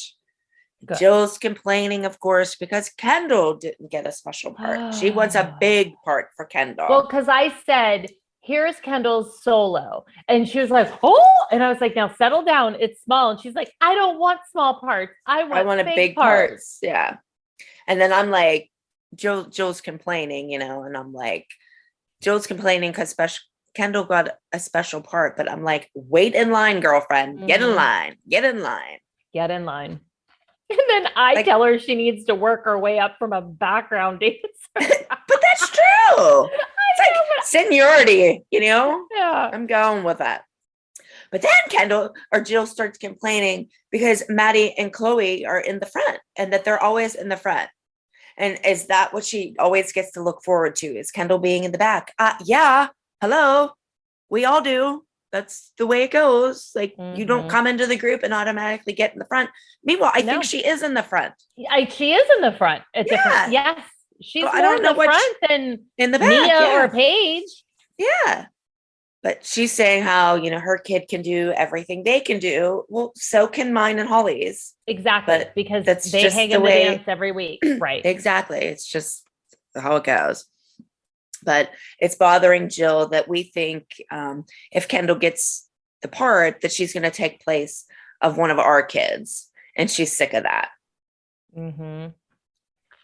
Good. Jill's complaining, of course, because Kendall didn't get a special part. She wants a big part for Kendall. Well, because I said, here's Kendall's solo. And she was like, oh, and I was like, now settle down. It's small. And she's like, I don't want small parts. I want a big parts. Yeah. And then I'm like, Jill's complaining, and I'm like, Jill's complaining because Kendall got a special part, but I'm like, wait in line, girlfriend. Mm-hmm. Get in line. Get in line. Get in line. And then I tell her she needs to work her way up from a background dancer. But that's true. It's like seniority, Yeah. I'm going with that. But then Jill starts complaining because Maddie and Chloe are in the front and that they're always in the front. And is that what she always gets to look forward to? Is Kendall being in the back? Yeah. Hello. We all do. That's the way it goes. Like you don't come into the group and automatically get in the front. Meanwhile, I think she is in the front. She is in the front. Yes. She's more in the front than in the back, Mia or Paige. Yeah. But she's saying how, her kid can do everything they can do. Well, so can mine and Holly's. Exactly. But because they hang in the dance every week. Right. Exactly. It's just how it goes. But it's bothering Jill that we think if Kendall gets the part that she's going to take place of one of our kids. And she's sick of that. Mm-hmm.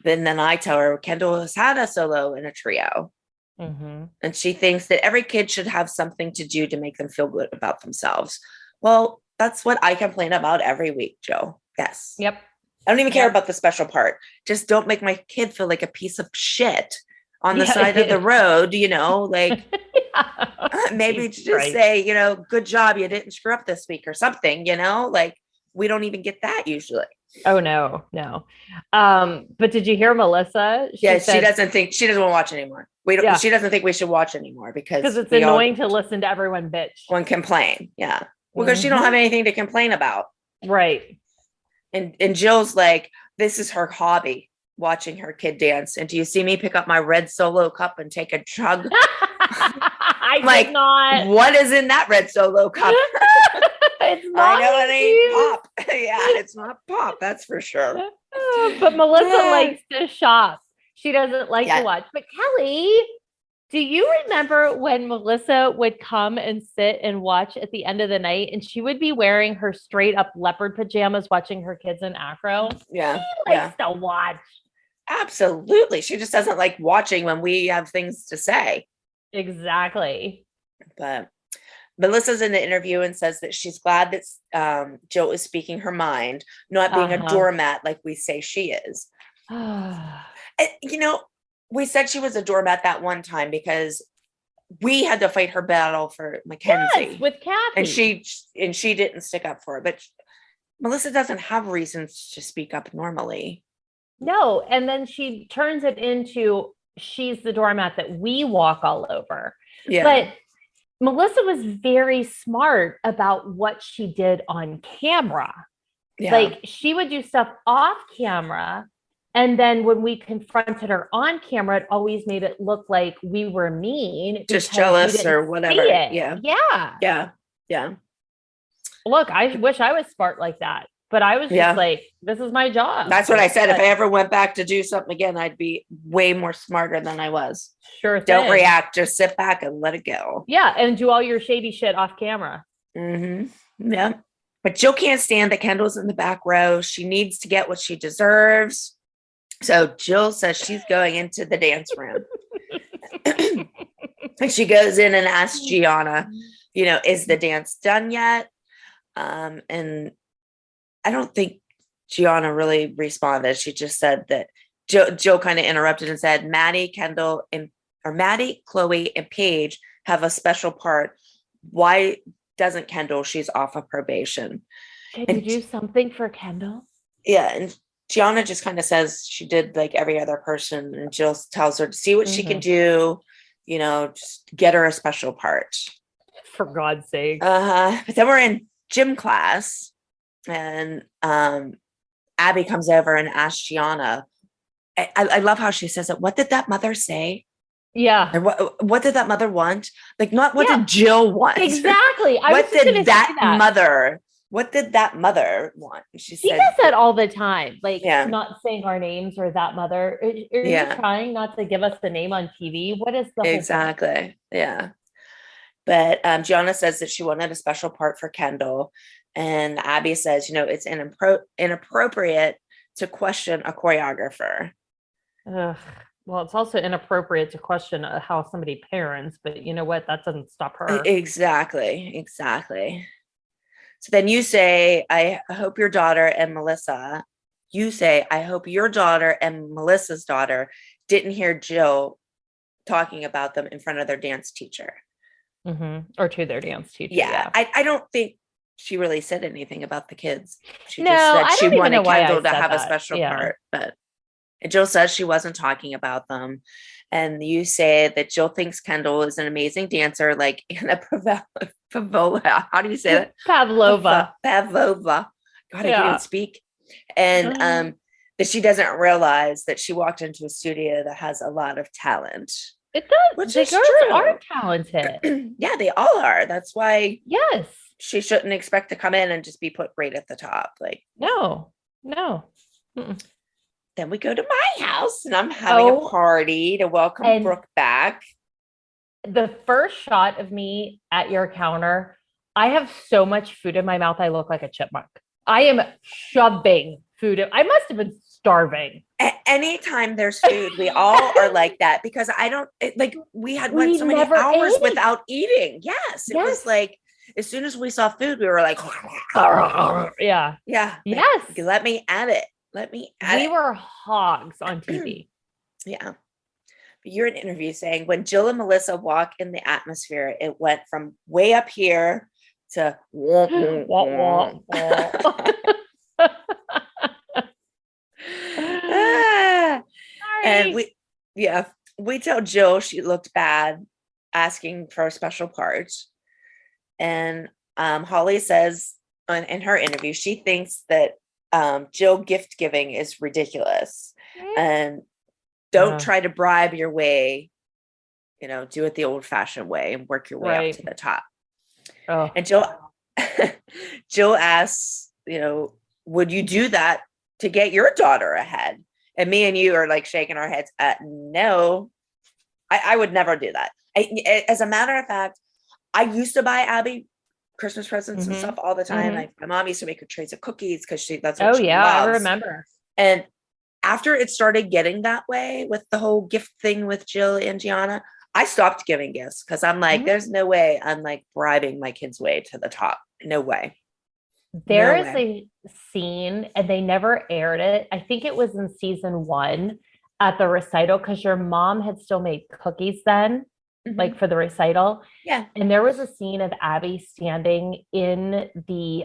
Then I tell her Kendall has had a solo in a trio. Mm-hmm. And she thinks that every kid should have something to do to make them feel good about themselves. Well, that's what I complain about every week, Jill. Yes. Yep. I don't even care about the special part. Just don't make my kid feel like a piece of shit on the side of the road, like maybe just say, good job. You didn't screw up this week or something, like we don't even get that usually. Oh, no. But did you hear Melissa? She doesn't want to watch anymore. She doesn't think we should watch anymore because it's annoying to listen to everyone bitch. One complain. Yeah. Well, because she don't have anything to complain about. Right. And Jill's like, this is her hobby, watching her kid dance. And do you see me pick up my red Solo cup and take a chug? I did not. What is in that red Solo cup? It's not. I know it ain't pop. Yeah, it's not pop. That's for sure. But Melissa likes to shop. She doesn't like to watch. But Kelly, do you remember when Melissa would come and sit and watch at the end of the night and she would be wearing her straight up leopard pajamas watching her kids in Afro? Yeah. She likes to watch. Absolutely. She just doesn't like watching when we have things to say. Exactly. But Melissa's in the interview and says that she's glad that Jill is speaking her mind, not being a doormat like we say she is. We said she was a doormat that one time because we had to fight her battle for Mackenzie with Kathy, and she didn't stick up for it. But Melissa doesn't have reasons to speak up normally. No, and then she turns it into she's the doormat that we walk all over. Yeah, but Melissa was very smart about what she did on camera. Yeah. Like she would do stuff off camera. And then when we confronted her on camera, it always made it look like we were mean. Just jealous or whatever. Yeah. Yeah. Yeah. Yeah. Look, I wish I was smart like that. but I was just Yeah. like, this is my job. That's what I said. If But I ever went back to do something again, I'd be way more smarter than I was. sure Don't thing. react. Just sit back and let it go. Yeah, and do all your shady shit off camera. Yeah. But Jill can't stand that Kendall's in the back row. She needs to get what she deserves. So Jill says she's going into the dance room. And she goes in and asks Gianna, is the dance done yet? And I don't think Gianna really responded. She just said that Jill kind of interrupted and said, Maddie, Chloe, and Paige have a special part. Why doesn't Kendall? She's off of probation. Can you do something for Kendall? Yeah. And Gianna just kind of says she did like every other person. And Jill tells her to see what she can do, just get her a special part. For God's sake. But then we're in gym class and Abby comes over and asks Gianna. I love how she says it. What did that mother say? Yeah. Or what did that mother want? Like, not what did Jill want? Exactly. What did that mother want? She does that all the time. Like, Yeah. not saying our names or that mother. Are you trying not to give us the name on TV? What is the Exactly. whole Yeah. But Gianna says that she wanted a special part for Kendall. And Abby says, it's inappropriate to question a choreographer. Ugh. Well, it's also inappropriate to question how somebody parents, but you know what? That doesn't stop her. Exactly. So then you say, I hope your daughter and Melissa's daughter didn't hear Jill talking about them in front of their dance teacher. Or to their dance teacher. Yeah. I don't think she really said anything about the kids. She No, just said I she don't even wanted know why I Kendall to said have a that. special Yeah. part. But Jill says she wasn't talking about them. And you say that Jill thinks Kendall is an amazing dancer, like Anna Pavlova. How do you say that? Pavlova. God, I can't even speak. And that she doesn't realize that she walked into a studio that has a lot of talent. It does. Which the is girls true. are talented. Yeah, they all are. That's why Yes. she shouldn't expect to come in and just be put right at the top. Like, No. Mm-mm. then we go to my house and I'm having a party to welcome Brooke back. The first shot of me at your counter, I have so much food in my mouth, I look like a chipmunk. I am shoving food. I must have been starving. Anytime there's food, we all are like that because we had went so many hours without eating. Yes. It was like, as soon as we saw food, we were like, yeah. Yes. Like, let me at it. We were hogs on TV. Yeah. But you're in an interview saying when Jill and Melissa walk in the atmosphere, it went from way up here to and we tell Jill she looked bad asking for a special part. And Holly says in her interview, she thinks that Jill gift giving is ridiculous and don't try to bribe your way, do it the old fashioned way and work your way up to the top. And Jill asks, would you do that to get your daughter ahead? And me and you are like shaking our heads. No, I would never do that. As a matter of fact, I used to buy Abby Christmas presents and stuff all the time. Like my mom used to make her trays of cookies because that's what she loves. I remember. And after it started getting that way with the whole gift thing with Jill and Gianna, I stopped giving gifts because I'm like, there's no way I'm like bribing my kid's way to the top. No way. There is a scene, and they never aired it. I think it was in season 1 at the recital because your mom had still made cookies then, like for the recital. Yeah. And there was a scene of Abby standing in the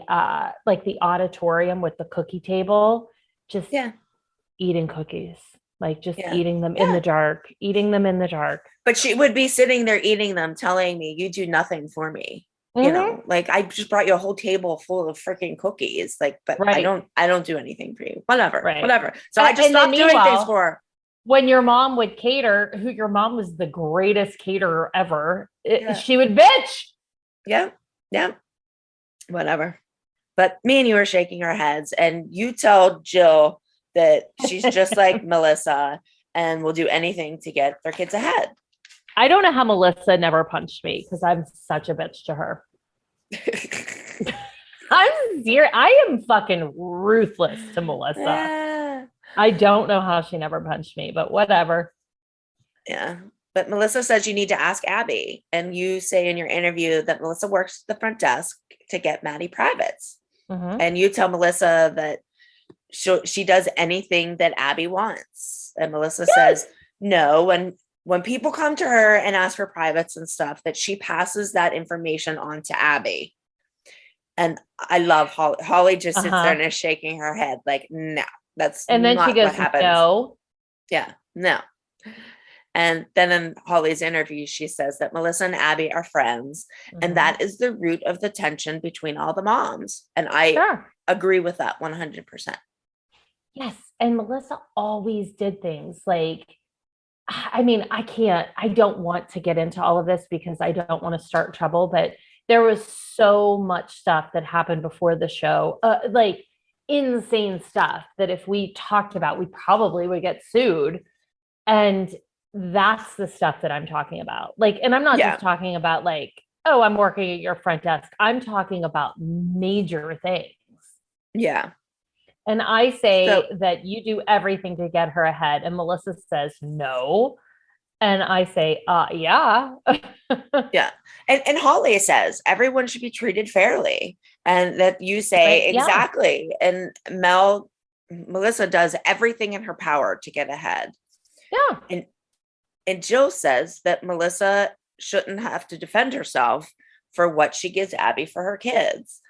the auditorium with the cookie table, just eating cookies, like just eating them in the dark, But she would be sitting there eating them, telling me, you do nothing for me. Like I just brought you a whole table full of freaking cookies. Like, but I don't do anything for you. Whatever. So I just stopped doing things for her. When your mom would cater, your mom was the greatest caterer ever. She would bitch. Yeah. Whatever. But me and you are shaking our heads, and you tell Jill that she's just like Melissa and will do anything to get their kids ahead. I don't know how Melissa never punched me because I'm such a bitch to her. I'm serious. I am fucking ruthless to Melissa. Yeah. I don't know how she never punched me, but whatever. Yeah. But Melissa says you need to ask Abby. And you say in your interview that Melissa works the front desk to get Maddie privates. Mhm. And you tell Melissa that she does anything that Abby wants. And Melissa says no. When people come to her and ask for privates and stuff, that she passes that information on to Abby. And I love Holly. Holly just sits there and is shaking her head like, no, that's and then not she goes, what happens. no. Yeah, no. And then in Holly's interview, she says that Melissa and Abby are friends, and that is the root of the tension between all the moms. And I agree with that 100%. Yes. And Melissa always did things like, I mean, I don't want to get into all of this because I don't want to start trouble, but there was so much stuff that happened before the show, like insane stuff that if we talked about, we probably would get sued. And that's the stuff that I'm talking about. Like, and I'm not just talking about like, oh, I'm working at your front desk. I'm talking about major things. Yeah. And I say that you do everything to get her ahead. And Melissa says no. And I say, yeah. Yeah. And Holly says everyone should be treated fairly. And that you say exactly. And Melissa does everything in her power to get ahead. Yeah. And Jill says that Melissa shouldn't have to defend herself for what she gives Abby for her kids.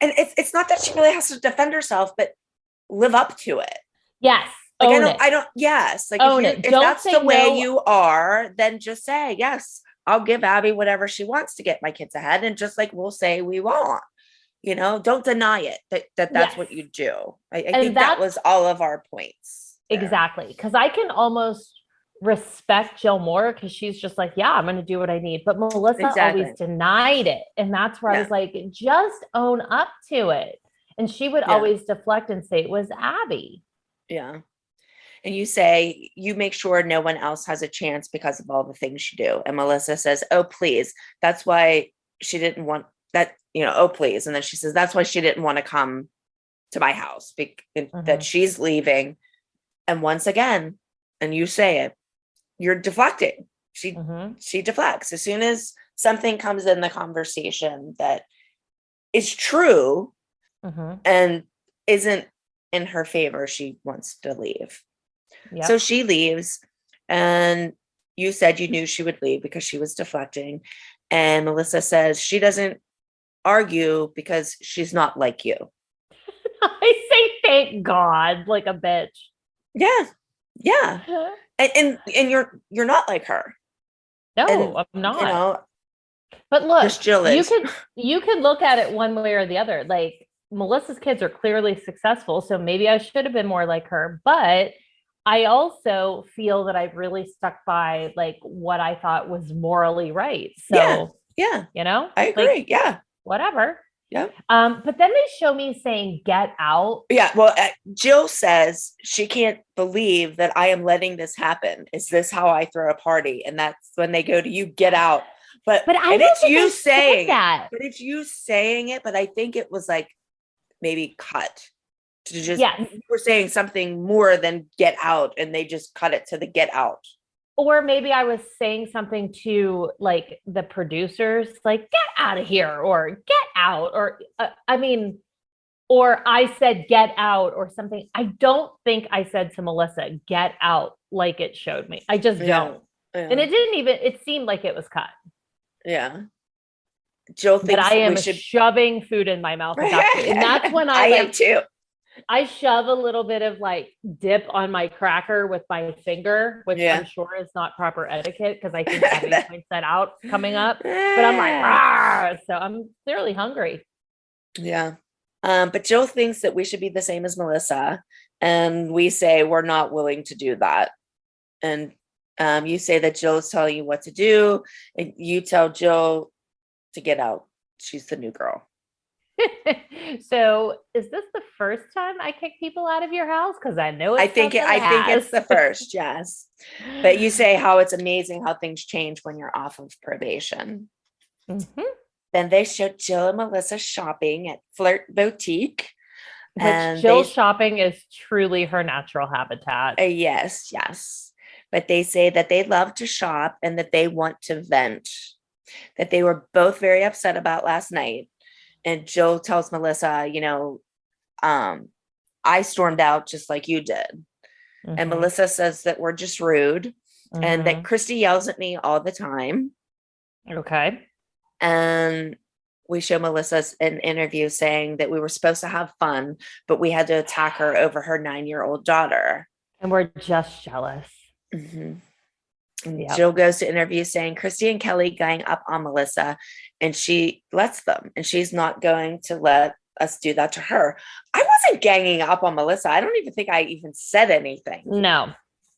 And it's not that she really has to defend herself, but live up to it. Yes. Like I don't, yes. Like if that's the way you are, then just say, yes, I'll give Abby whatever she wants to get my kids ahead. And just like we'll say we won't, don't deny it that's what you do. I think that was all of our points. Exactly. Because I can almost respect Jill more because she's just like, yeah, I'm going to do what I need. But Melissa always denied it. And that's where I was like, just own up to it. And she would always deflect and say it was Abby. Yeah. And you say you make sure no one else has a chance because of all the things you do. And Melissa says, oh, please. That's why she didn't want that, oh, please. And then she says, that's why she didn't want to come to my house, that she's leaving. And once again, and you say it, you're deflecting. She deflects. As soon as something comes in the conversation that is true and isn't in her favor, she wants to leave. Yep. So she leaves, and you said you knew she would leave because she was deflecting. And Melissa says she doesn't argue because she's not like you. I say thank God, like a bitch. Yeah. Yeah. And you're not like her. No, and, I'm not. But look, you could look at it one way or the other. Like Melissa's kids are clearly successful, so maybe I should have been more like her. But I also feel that I've really stuck by like what I thought was morally right. So yeah, I agree. Like, yeah, whatever. Yeah. But then they show me saying "get out." Yeah. Well, Jill says she can't believe that I am letting this happen. Is this how I throw a party? And that's when they go to you, get out. But I it's you saying that. But it's you saying it. But I think it was like maybe cut to just we're saying something more than get out, and they just cut it to the get out. Or maybe I was saying something to like the producers, like get out of here or get out, or or I said get out or something. I don't think I said to Melissa, get out, like it showed me. I just don't. Yeah. And it seemed like it was cut. Yeah. Jill thinks that I am shoving food in my mouth. And that's when I am too. I shove a little bit of like dip on my cracker with my finger, which I'm sure is not proper etiquette because I think Abby points that out coming up. But I'm like, Rawr! So I'm clearly hungry. Yeah. But Jill thinks that we should be the same as Melissa. And we say we're not willing to do that. And you say that Jill is telling you what to do. And you tell Jill to get out. She's the new girl. So is this the first time I kick people out of your house? Because I know I it's think something I think it's has. the first, yes. But you say how it's amazing how things change when you're off of probation. Mhm. Then they showed Jill and Melissa shopping at Flirt Boutique. Which And Jill's shopping is truly her natural habitat. yes, yes. But they say that they love to shop and that they want to vent. That they were both very upset about last night. And Jill tells Melissa, I stormed out just like you did. And Mhm. Melissa says that we're just rude and that Mhm. Christy yells at me all the time. Okay. And we show Melissa's an interview saying that we were supposed to have fun, but we had to attack her over her 9-year-old daughter. And we're just jealous. Mhm. And Yep. Jill goes to interview saying Christy and Kelly gang up on Melissa, and she lets them, and she's not going to let us do that to her. I wasn't ganging up on Melissa. I don't even think I even said anything. No.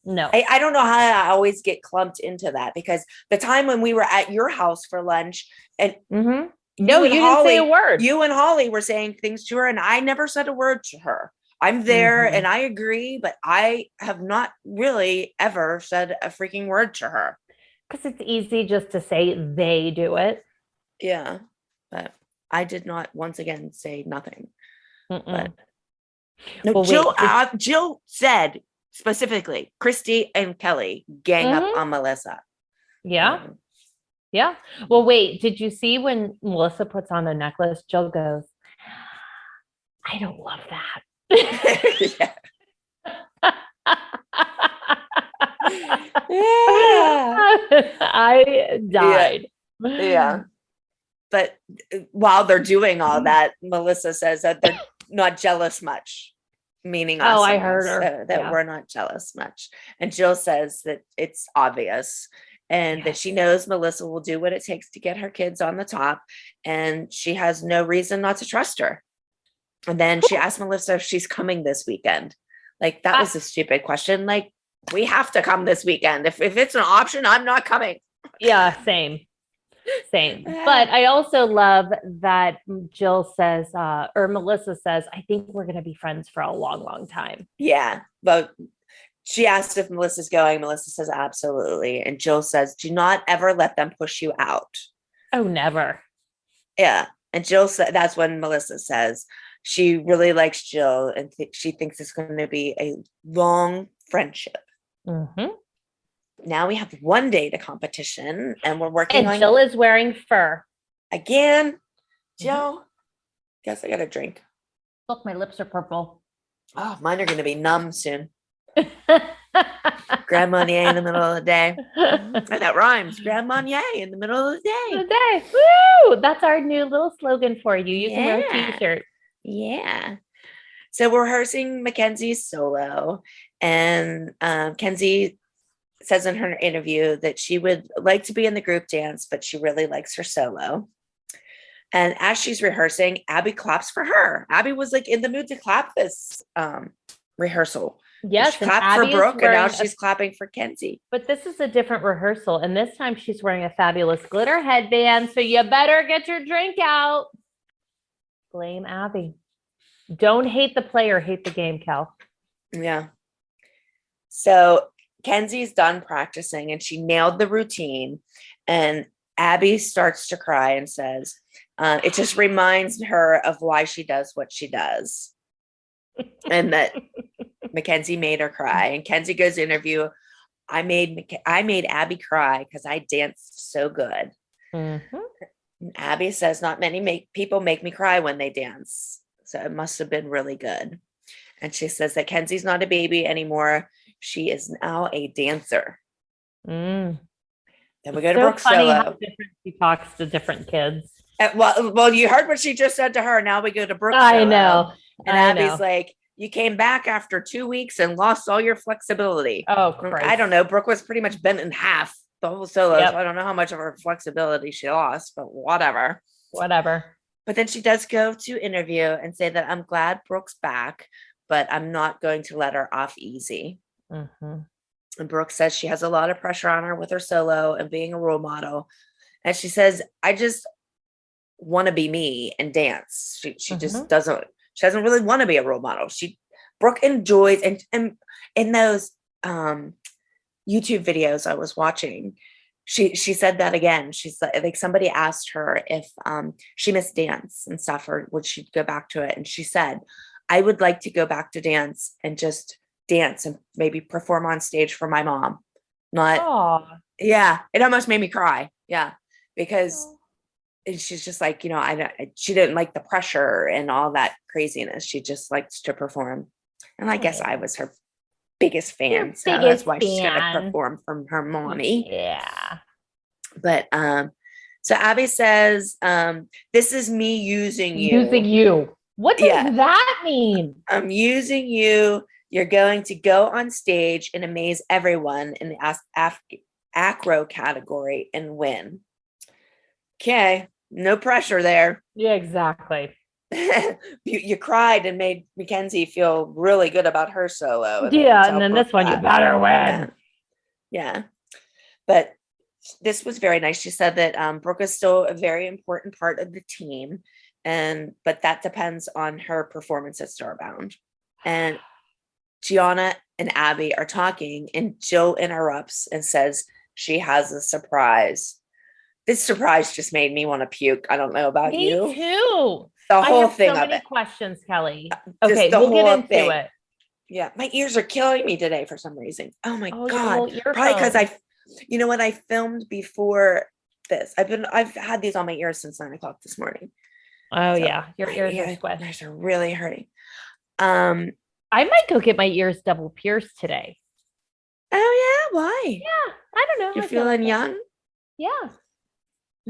I don't know how I always get clumped into that, because the time when we were at your house for lunch and Mhm. No, you didn't say a word. you and Holly were saying things to her, and I never said a word to her. I'm there Mhm. and I agree, but I have not really ever said a freaking word to her. Because it's easy just to say they do it. Yeah. But I did not once again say nothing. But Mm-mm. no, Well, wait. Jill said specifically, Christy and Kelly gang up Mhm. on Melissa. Yeah. Yeah. Well, wait. Did you see when Melissa puts on the necklace, Jill goes, I don't love that. Yeah. Yeah. I died. Yeah. But while they're doing all that, Melissa says that they're not jealous much, meaning us. Oh, I and heard us, her. that Yeah. we're not jealous much. And Jill says that it's obvious and that Yes. she knows Melissa will do what it takes to get her kids on the top. And she has no reason not to trust her. And then she asked Melissa if she's coming this weekend. Like, that was a stupid question. Like, we have to come this weekend. If it's an option, I'm not coming. Yeah, same. But I also love that Jill says, or Melissa says, I think we're going to be friends for a long, long time. Yeah. But she asked if Melissa's going. Melissa says absolutely. And Jill says, do not ever let them push you out. Oh, never. Yeah. And Jill said, that's when Melissa says she really likes Jill and she thinks it's going to be a long friendship. Mm-hmm. Now we have one day to competition and we're working And on Jill is wearing fur. again. Jill, guess I got a drink. Look, my lips are purple. Oh, mine are going to be numb soon. Grand Marnier in the middle of the day. That rhymes. Grand Marnier in the middle of the day. Day. Woo! That's our new little slogan for you. You can wear a Yeah. t-shirt. Yeah. So we're rehearsing Mackenzie's solo, and Kenzie says in her interview that she would like to be in the group dance, but she really likes her solo. And as she's rehearsing, Abby claps for her. Abby was like in the mood to clap this rehearsal. Yes, She and clapped Abby for is Brooke, and now wearing she's clapping for Kenzie. but this is a different rehearsal, and this time she's wearing a fabulous glitter headband. So you better get your drink out. Blame Abby. Don't hate the player, hate the game, Cal. Yeah. So Kenzie's done practicing and she nailed the routine. And Abby starts to cry and says, it just reminds her of why she does what she does. And that Mackenzie made her cry. And Kenzie goes to interview. I made Abby cry because I danced so good. Mm-hmm. And Abby says, not many people make me cry when they dance. So it must have been really good. And she says that Kenzie's not a baby anymore. She is now a dancer. Mm. Then we go to So Brooke funny how solo. different she talks to different kids. Well, you heard what she just said to her. Now we go to Brooke I solo. know. And I Abby's know. like, you came back after 2 weeks and lost all your flexibility. Oh, Christ. I don't know. Brooke was pretty much bent in half the whole solo. Yep. So I don't know how much of her flexibility she lost, but whatever. Whatever. But then she does go to interview and say that I'm glad Brooke's back, but I'm not going to let her off easy. Mm-hmm. And Brooke says she has a lot of pressure on her with her solo and being a role model. And she says, I just want to be me and dance. She just doesn't. She doesn't really want to be a role model. Brooke enjoys and in those YouTube videos I was watching, she said that again. She's like somebody asked her if she missed dance and stuff, or would she go back to it? And she said, I would like to go back to dance and just dance and maybe perform on stage for my mom. Yeah, it almost made me cry. Yeah, because she's just like, she didn't like the pressure and all that craziness. She just likes to perform. And I guess I was her biggest fan. So that's why she's going to perform from her mommy. Yeah. But so Abby says, this is me using you. Using you. What does that mean? I'm using you. You're going to go on stage and amaze everyone in the acro category and win. Okay. No pressure there. Yeah, exactly. you cried and made Mackenzie feel really good about her solo. And then this one, you better win. Yeah. But this was very nice. She said that Brooke is still a very important part of the team, but that depends on her performance at Starbound. And Gianna and Abby are talking, and Jill interrupts and says she has a surprise. This surprise just made me want to puke. I don't know about you. Me too. The whole thing so of many it. questions, Kelly. Okay, we'll get into it. Yeah, my ears are killing me today for some reason. Oh my God. Probably because you know what? I filmed before this. I've had these on my ears since 9 o'clock this morning. Oh yeah, your ears are squished. My ears are really hurting. I might go get my ears double pierced today. Oh yeah, why? Yeah, I don't know. You're feeling young? Yeah.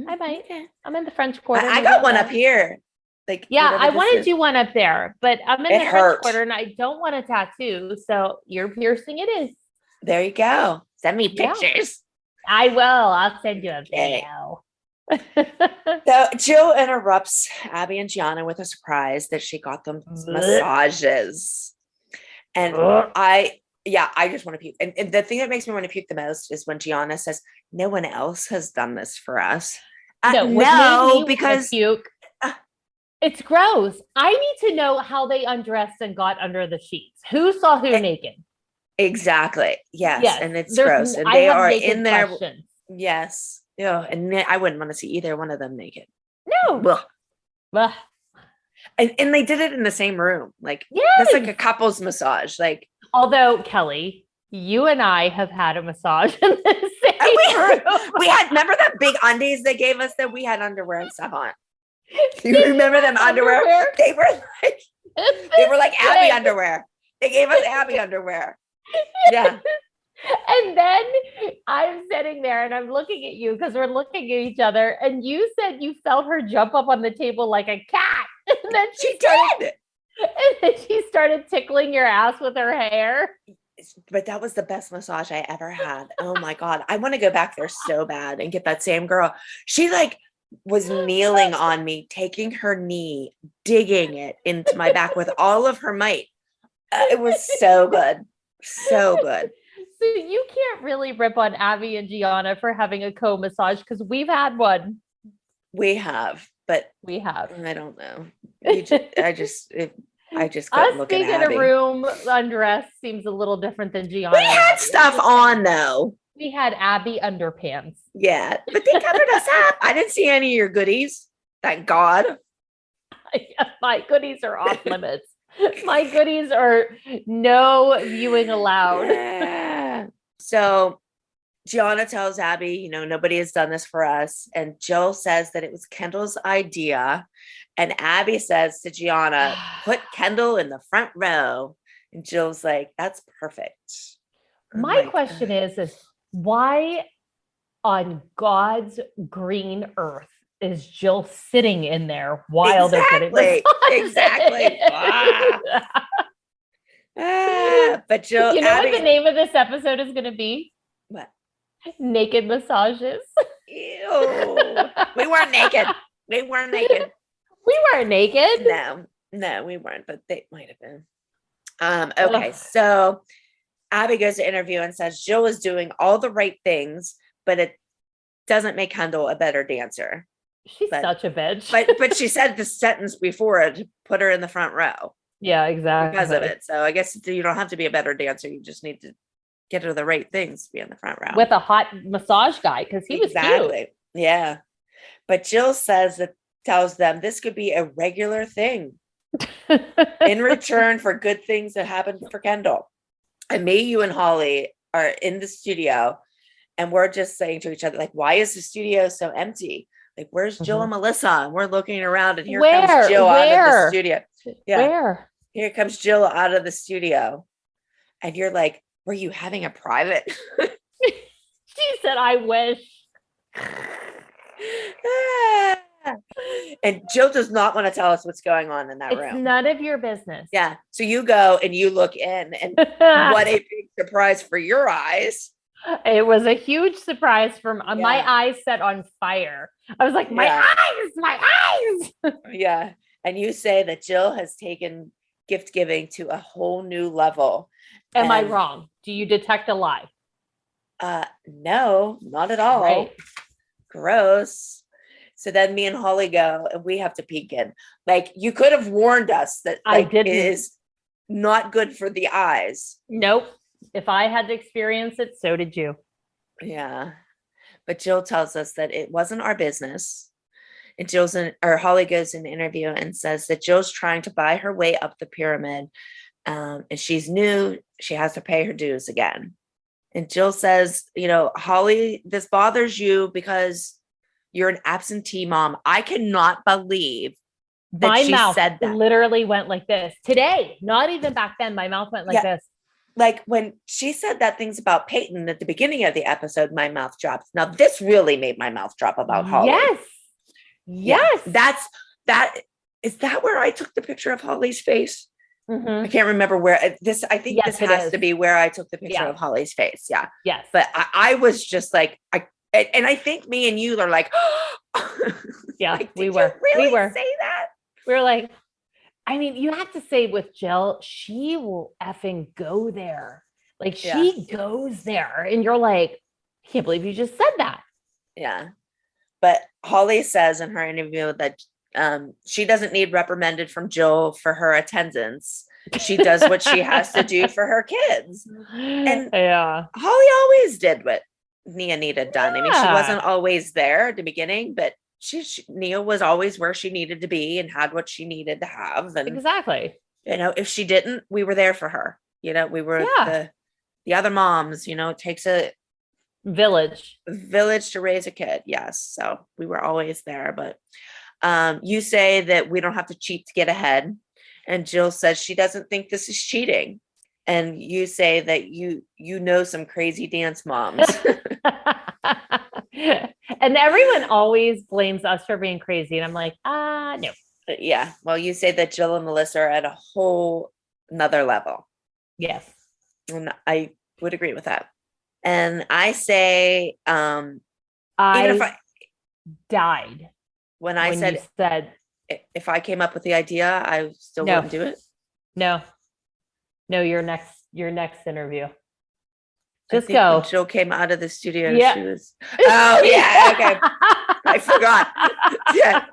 I might. Okay. I'm in the French Quarter. I got one up here. I wanted to do one up there, but I'm in the French Quarter and I don't want a tattoo. So ear piercing it is. There you go. Send me pictures. I will. I'll send you a video. So Jill interrupts Abby and Gianna with a surprise that she got them massages. And I just want to puke. And the thing that makes me want to puke the most is when Gianna says, no one else has done this for us. No, because puke. It's gross. I need to know how they undressed and got under the sheets. Who saw who naked? Exactly. Yes. And it's gross. And they are in there. Questions. Yes. Yeah. And I wouldn't want to see either one of them naked. No. Ugh. And they did it in the same room. That's like a couple's massage. Although, Kelly, you and I have had a massage in the same room. We had, remember that big undies they gave us that we had underwear and stuff on? Do you remember them underwear? They were like Abby underwear. They gave us Abby underwear. Yeah. And then I'm sitting there and I'm looking at you because we're looking at each other. And you said you felt her jump up on the table like a cat. And then she did. And then she started tickling your ass with her hair. But that was the best massage I ever had. Oh my God. I want to go back there so bad and get that same girl. She was kneeling on me, taking her knee, digging it into my back with all of her might. It was so good. So good. So you can't really rip on Abby and Gianna for having a co-massage because we've had one. We have, but I don't know. I just couldn't look at Abby. Us being in a room undressed seems a little different than Gianna. We had stuff on though. We had Abby underpants. Yeah, but they covered us up. I didn't see any of your goodies. Thank God. My goodies are off limits. My goodies are no viewing allowed. Yeah. So Gianna tells Abby, nobody has done this for us. And Jill says that it was Kendall's idea. And Abby says to Gianna, put Kendall in the front row. And Jill's like, that's perfect. My question is why on God's green earth is Jill sitting in there while they're getting Exactly. But Jill, you know what the name of this episode is going to be? What? Naked massages. Ew. We weren't naked. We weren't naked. We weren't naked. No, we weren't, but they might have been. Okay, so Abby goes to interview and says Jill is doing all the right things, but it doesn't make Kendall a better dancer. She's But- such a bitch. But she said the sentence before it to put her in the front row yeah, exactly. because of it. So I guess you don't have to be a better dancer. You just need to get her the right things to be in the front row. With a hot massage guy, because he was cute. Yeah. But Jill tells them this could be a regular thing in return for good things that happened for Kendall. And me, you, and Holly are in the studio, and we're just saying to each other, like, why is the studio so empty? Like, where's Jill and Melissa? And we're looking around, and here comes Jill out of the studio. Yeah. Where? Here comes Jill out of the studio. And you're like, were you having a private? She said, I wish. And Jill does not want to tell us what's going on in that It's room. none of your business. Yeah. So you go and you look in, and what a big surprise for your eyes. It was a huge surprise from Yeah. my eyes set on fire. I was like, my eyes. Yeah. And you say that Jill has taken gift giving to a whole new level. Am I And, wrong? Do you detect a lie? No, not at all. Right. Gross. So then me and Holly go, and we have to peek in. Like, you could have warned us that I like, didn't. it is not good for the eyes. Nope. If I had to experience it, so did you. Yeah. But Jill tells us that it wasn't our business. And Holly goes in the interview and says that Jill's trying to buy her way up the pyramid. And she's new. She has to pay her dues again. And Jill says, Holly, this bothers you because you're an absentee mom. I cannot believe that My she mouth said that. literally went like this today. Not even back then. My mouth went like this. Like when she said that things about Peyton at the beginning of the episode, my mouth dropped. Now this really made my mouth drop about Holly. Yes. Is that where I took the picture of Holly's face? Mhm. I can't remember where I think Yes, this it has is. to be where I took the picture Yeah. of Holly's face. Yeah. Yes. But I was just like, and I think me and you are like, Yeah, like, we did were. you really We were. say that? We were like, I mean, you have to say with Jill, she will effing go there. Like she goes there. And you're like, I can't believe you just said that. Yeah. But Holly says in her interview that she doesn't need reprimanded from Jill for her attendance. She does what she has to do for her kids. And yeah. Holly always did what Nia needed done. I mean, she Yeah. wasn't always there at the beginning, but Nia was always where she needed to be and had what she needed to have. And Exactly. if she didn't, we were there for her. We were the other moms. It takes a Village. village to raise a kid. Yes. So we were always there. But you say that we don't have to cheat to get ahead. And Jill says she doesn't think this is cheating. And you say that you know some crazy dance moms. And everyone always blames us for being crazy. And I'm like, no. Yeah. Well, you say that Jill and Melissa are at a whole another level. Yes. And I would agree with that. And I say, even if I died when I when said you said if I came up with the idea, I still No. wouldn't do it. no. Your next interview. I Just think go. when Jill came out of the studio. Yeah. She was. Oh yeah. Okay. I forgot. Yeah.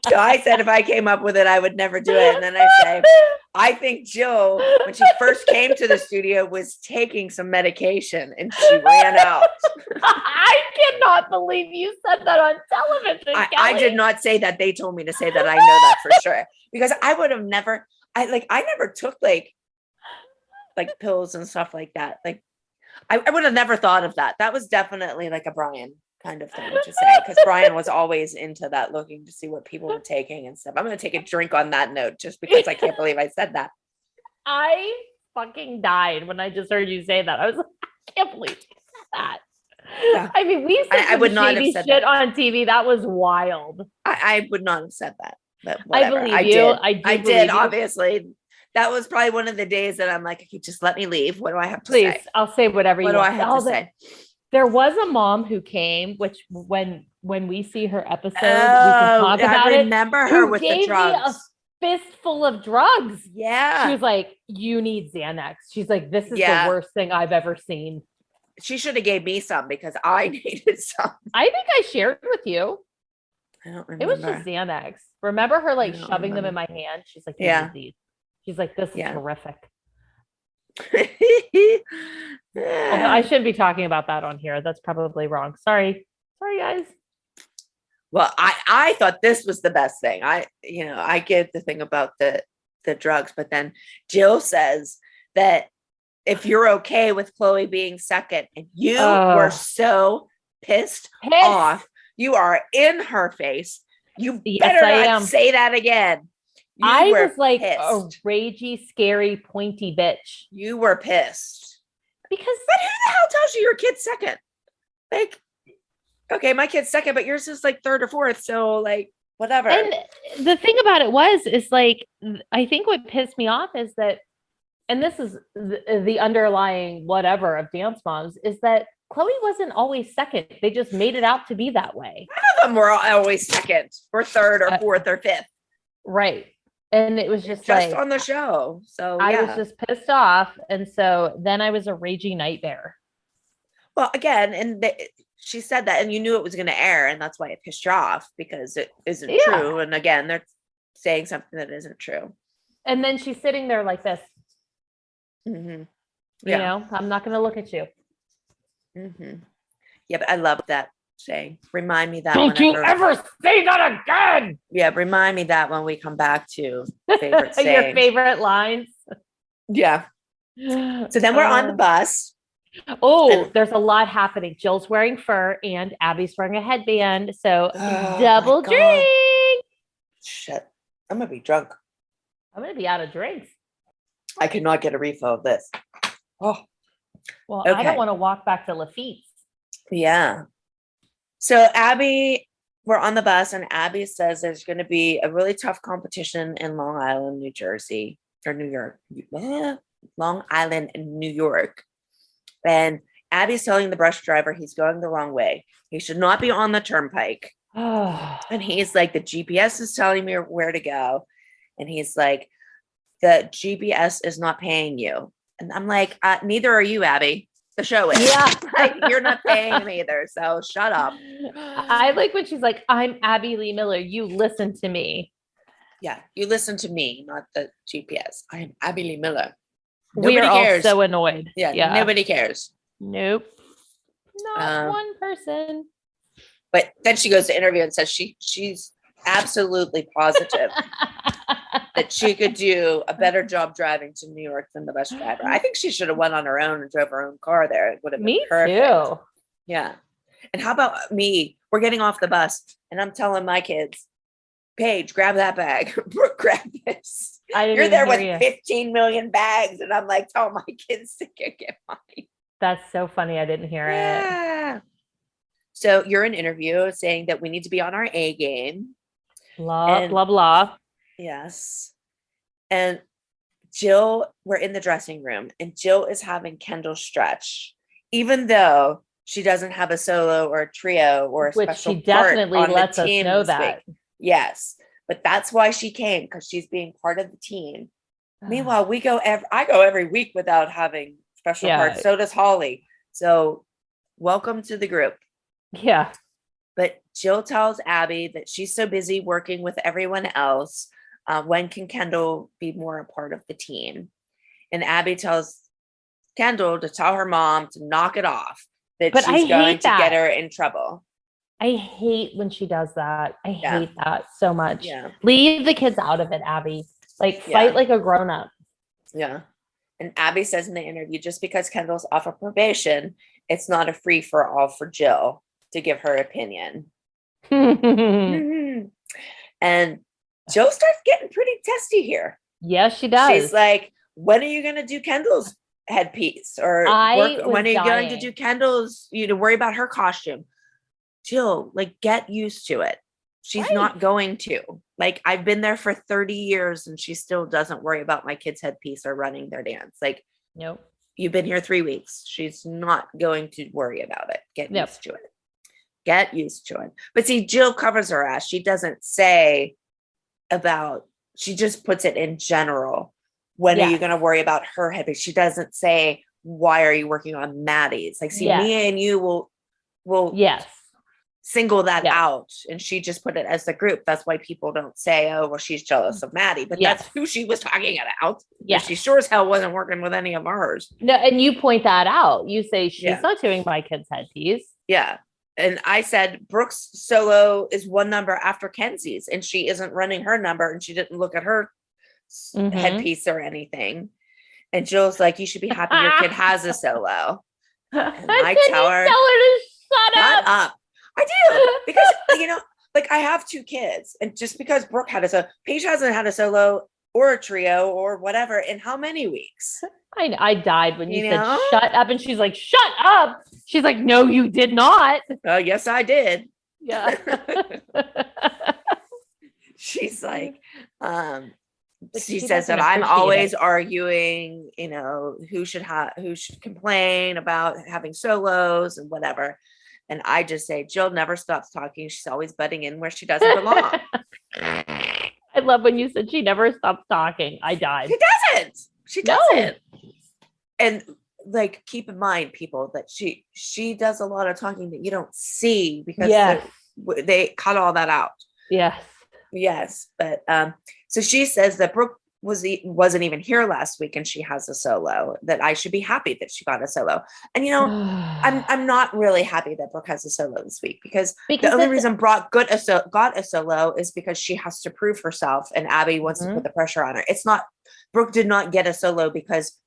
So I said if I came up with it, I would never do it. And then I say, I think Jill, when she first came to the studio, was taking some medication and she ran out. I cannot believe you said that on television. I did not say that. They told me to say that. I know that for sure. Because I would have never, I never took like pills and stuff like that. Like I would have never thought of that. That was definitely like a Brian kind of thing to say, because Brian was always into that, looking to see what people were taking and stuff. I'm going to take a drink on that note just because I can't believe I said that. I fucking died when I just heard you say that. I was like, I can't believe you said that. Yeah. I mean, we said I would not have shady said shit that. on TV. That was wild. I would not have said that. But I whatever. believe you. I did. believe you. Obviously, that was probably one of the days that I'm like, okay, just let me leave. What do I have to Please, say? I'll say whatever What you do I want. have to say? There was a mom who came, which when we see her episode, we can Oh, talk about I it. remember her Who with the gave me a drugs. fistful of drugs. She Yeah. was like, you need Xanax. She's like, this is Yeah. the worst thing I've ever seen. She should have gave me some because I needed some. I think I shared with you. I don't It was remember. just Xanax. Remember her like I don't shoving them in remember. my hand? She's like, "You Yeah. need these." She's like, "This is Yeah. horrific." Although I shouldn't be talking about that on here. That's probably wrong. Sorry, guys. Well, I thought this was the best thing. I get the thing about the drugs, but then Jill says that if you're okay with Chloe being second, and you were so pissed off, you are in her face. You better not say that again. I was like a ragey, scary, pointy bitch. You were pissed. Because but who the hell tells you your kid's second? Like, okay, my kid's second, but yours is like third or fourth. So like whatever. And the thing about it is like, I think what pissed me off is that, and this is the underlying whatever of Dance Moms, is that Chloe wasn't always second. They just made it out to be that way. None of them were always second or third or fourth or fifth. Right. And it was just like on the show. So I was just pissed off. And so then I was a raging nightmare. Well, again, and she said that, and you knew it was going to air, and that's why it pissed you off, because it isn't true. And again, they're saying something that isn't true. And then she's sitting there like this. Mm-hmm. You know, I'm not going to look at you. Mm-hmm. Yeah, but I love that saying. Remind me that. Don't you ever say that again. Yeah, remind me that when we come back to favorite sayings. Your favorite lines. Yeah. So then we're on the bus. Oh, there's a lot happening. Jill's wearing fur and Abby's wearing a headband. So double drink. Shit. I'm going to be drunk. I'm going to be out of drinks. I cannot get a refill of this. Oh. Well, okay. I don't want to walk back to Lafitte's. Yeah. So Abby, we're on the bus, and Abby says there's going to be a really tough competition in Long Island, New Jersey, or New York. Long Island and New York. And Abby's telling the bus driver he's going the wrong way. He should not be on the turnpike. And he's like, the GPS is telling me where to go. And he's like, the GPS is not paying you. And I'm like, neither are you, Abby. The show is. Yeah. Like, you're not paying him either. So shut up. I like when she's like, I'm Abby Lee Miller. You listen to me. Yeah. You listen to me, not the GPS. I am Abby Lee Miller. We are all so annoyed. Yeah. Nobody cares. Nope. Not one person. But then she goes to interview and says she's absolutely positive that she could do a better job driving to New York than the bus driver. I think she should have went on her own and drove her own car there. It would have been perfect. Too. Yeah. And how about me? We're getting off the bus and I'm telling my kids, Paige, grab that bag. Brooke, grab this. You're there with 15 million bags. And I'm like, tell my kids to get mine. That's so funny. I didn't hear it. So you're in interview saying that we need to be on our A game. Blah, blah, blah. Yes. And Jill, we're in the dressing room, and Jill is having Kendall stretch, even though she doesn't have a solo or a trio or a special she definitely lets us know that. Yes. But that's why she came, because she's being part of the team. Meanwhile, I go every week without having special parts. So does Holly. So welcome to the group. Yeah. But Jill tells Abby that she's so busy working with everyone else. When can Kendall be more a part of the team? And Abby tells Kendall to tell her mom to knock it off, that she's going to get her in trouble. I hate when she does that. I hate that so much. Yeah. Leave the kids out of it, Abby. Like, fight like a grown-up. Yeah. And Abby says in the interview, just because Kendall's off of probation, it's not a free for all for Jill to give her opinion. And Jill starts getting pretty testy here. Yes, she does. She's like, when are you going to do Kendall's headpiece? Or when are you going to do Kendall's, worry about her costume? Jill, like, get used to it. She's not going to. Like, I've been there for 30 years and she still doesn't worry about my kid's headpiece or running their dance. Like, nope. You've been here 3 weeks. She's not going to worry about it. Get used to it. Get used to it. But see, Jill covers her ass. She doesn't say she just puts it in general. When are you going to worry about her headpiece? She doesn't say, why are you working on Maddie's? Like, see, me and you will single that Yeah. out, and she just put it as the group. That's why people don't say, oh, well, she's jealous of Maddie, but Yes. that's who she was talking about. Yeah. She sure as hell wasn't working with any of ours. No, and you point that out. You say she's Yeah. not doing my kid's headpiece. Yeah. And I said Brooke's solo is one number after Kenzie's, and she isn't running her number, and she didn't look at her headpiece or anything. And Jill's like, you should be happy your kid has a solo. And I then tell you her, tell her to shut up. I do, because like I have 2 kids, and just because Brooke had Paige hasn't had a solo or a trio or whatever in how many weeks? I died when you said know? shut up, and she's like, shut up. She's like, no, you did not. Oh, yes, I did. Yeah. She's like, But she she says that doesn't I'm appreciate always it. arguing, who should complain about having solos and whatever. And I just say, Jill never stops talking. She's always butting in where she doesn't belong. I love when you said she never stops talking. I died. She No. doesn't. And like, keep in mind, people, that she does a lot of talking that you don't see because Yes. they cut all that out. Yes. Yes. But so she says that Brooke wasn't even here last week, and she has a solo, that I should be happy that she got a solo. And I'm not really happy that Brooke has a solo this week, because the only reason Brooke got a solo is because she has to prove herself, and Abby wants to put the pressure on her. It's not, Brooke did not get a solo because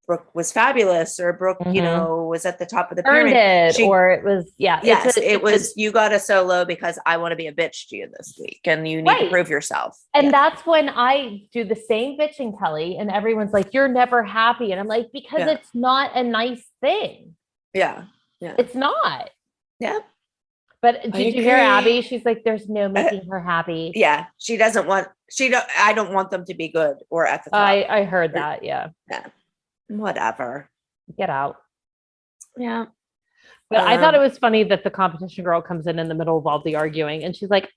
Brooke was fabulous, or Brooke, was at the top of the pyramid. Or it was, yeah. Yes, it was, you got a solo because I want to be a bitch to you this week, and you need to prove yourself. And that's when I do the same bitching, Kelly, and everyone's like, you're never happy. And I'm like, because it's not a nice thing. Yeah. It's not. Yeah. But did you hear Abby? She's like, there's no making her happy. Yeah. I don't want them to be good or at the top. I heard that. Yeah. Whatever. Get out. Yeah. But I thought it was funny that the competition girl comes in the middle of all the arguing, and she's like,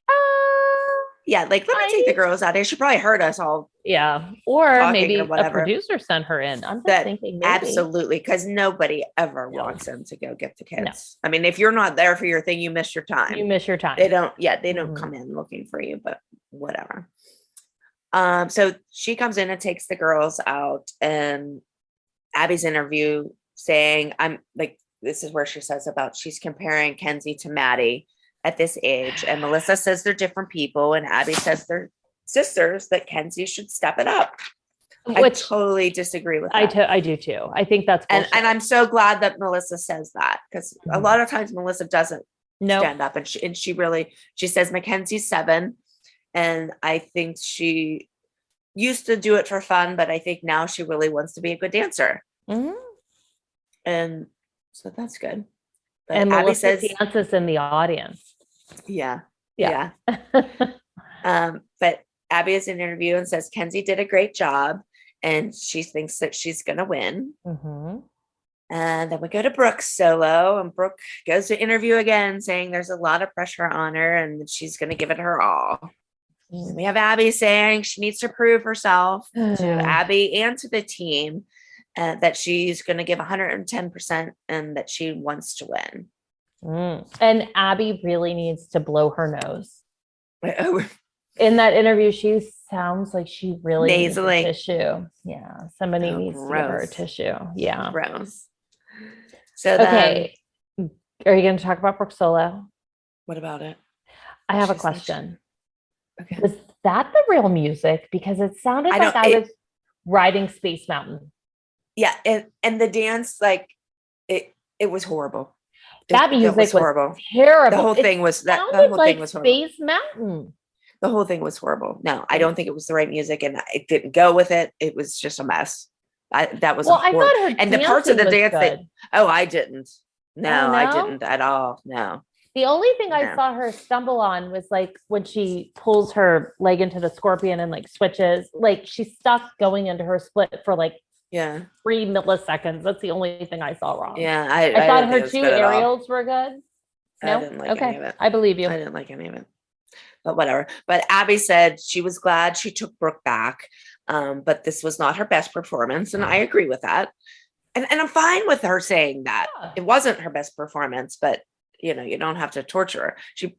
yeah, like, let me take the girls out. She should probably heard us all. Yeah. Or maybe or a producer sent her in. I'm just thinking maybe. Absolutely. Because nobody ever wants them to go get the kids. No. I mean, if you're not there for your thing, you miss your time. They don't come in looking for you, but whatever. So she comes in and takes the girls out, and Abby's interview saying, I'm like, this is where she says about she's comparing Kenzie to Maddie at this age, and Melissa says they're different people, and Abby says they're sisters, that Kenzie should step it up. Which I totally disagree with that. I do too. I think that's and I'm so glad that Melissa says that, because a lot of times Melissa doesn't stand up, and she says Mackenzie's 7, and I think she used to do it for fun, but I think now she really wants to be a good dancer. And so that's good. But and Abby Melissa says dances in the audience. Yeah. But Abby is in an interview and says Kenzie did a great job, and she thinks that she's going to win. And then we go to Brooke's solo, and Brooke goes to interview again, saying there's a lot of pressure on her and she's going to give it her all. And we have Abby saying she needs to prove herself to Abby and to the team, that she's going to give 110% and that she wants to win. And Abby really needs to blow her nose. In that interview, she sounds like she really nasally. Needs a tissue. Yeah, somebody needs to give her a tissue. Yeah. Gross. So okay. Are you going to talk about Brooke Solo? What about it? I have a question. Okay. Was that the real music? Because it sounded like I was riding Space Mountain. Yeah, and the dance, like it was horrible. That music was horrible. Terrible. The whole thing was that. The whole thing was horrible. Space Mountain. The whole thing was horrible. No, I don't think it was the right music, and it didn't go with it. It was just a mess. That was I thought her and the parts of the dance that I didn't. No, I didn't at all. No. The only thing I saw her stumble on was like when she pulls her leg into the scorpion and like switches, like she's stuck going into her split for like 3 milliseconds. That's the only thing I saw wrong. Yeah, I thought her 2 aerials were good. No? I didn't like any of it. I believe you. I didn't like any of it. But whatever. But Abby said she was glad she took Brooke back. But this was not her best performance. And I agree with that. And I'm fine with her saying that. It wasn't her best performance, but you don't have to torture her.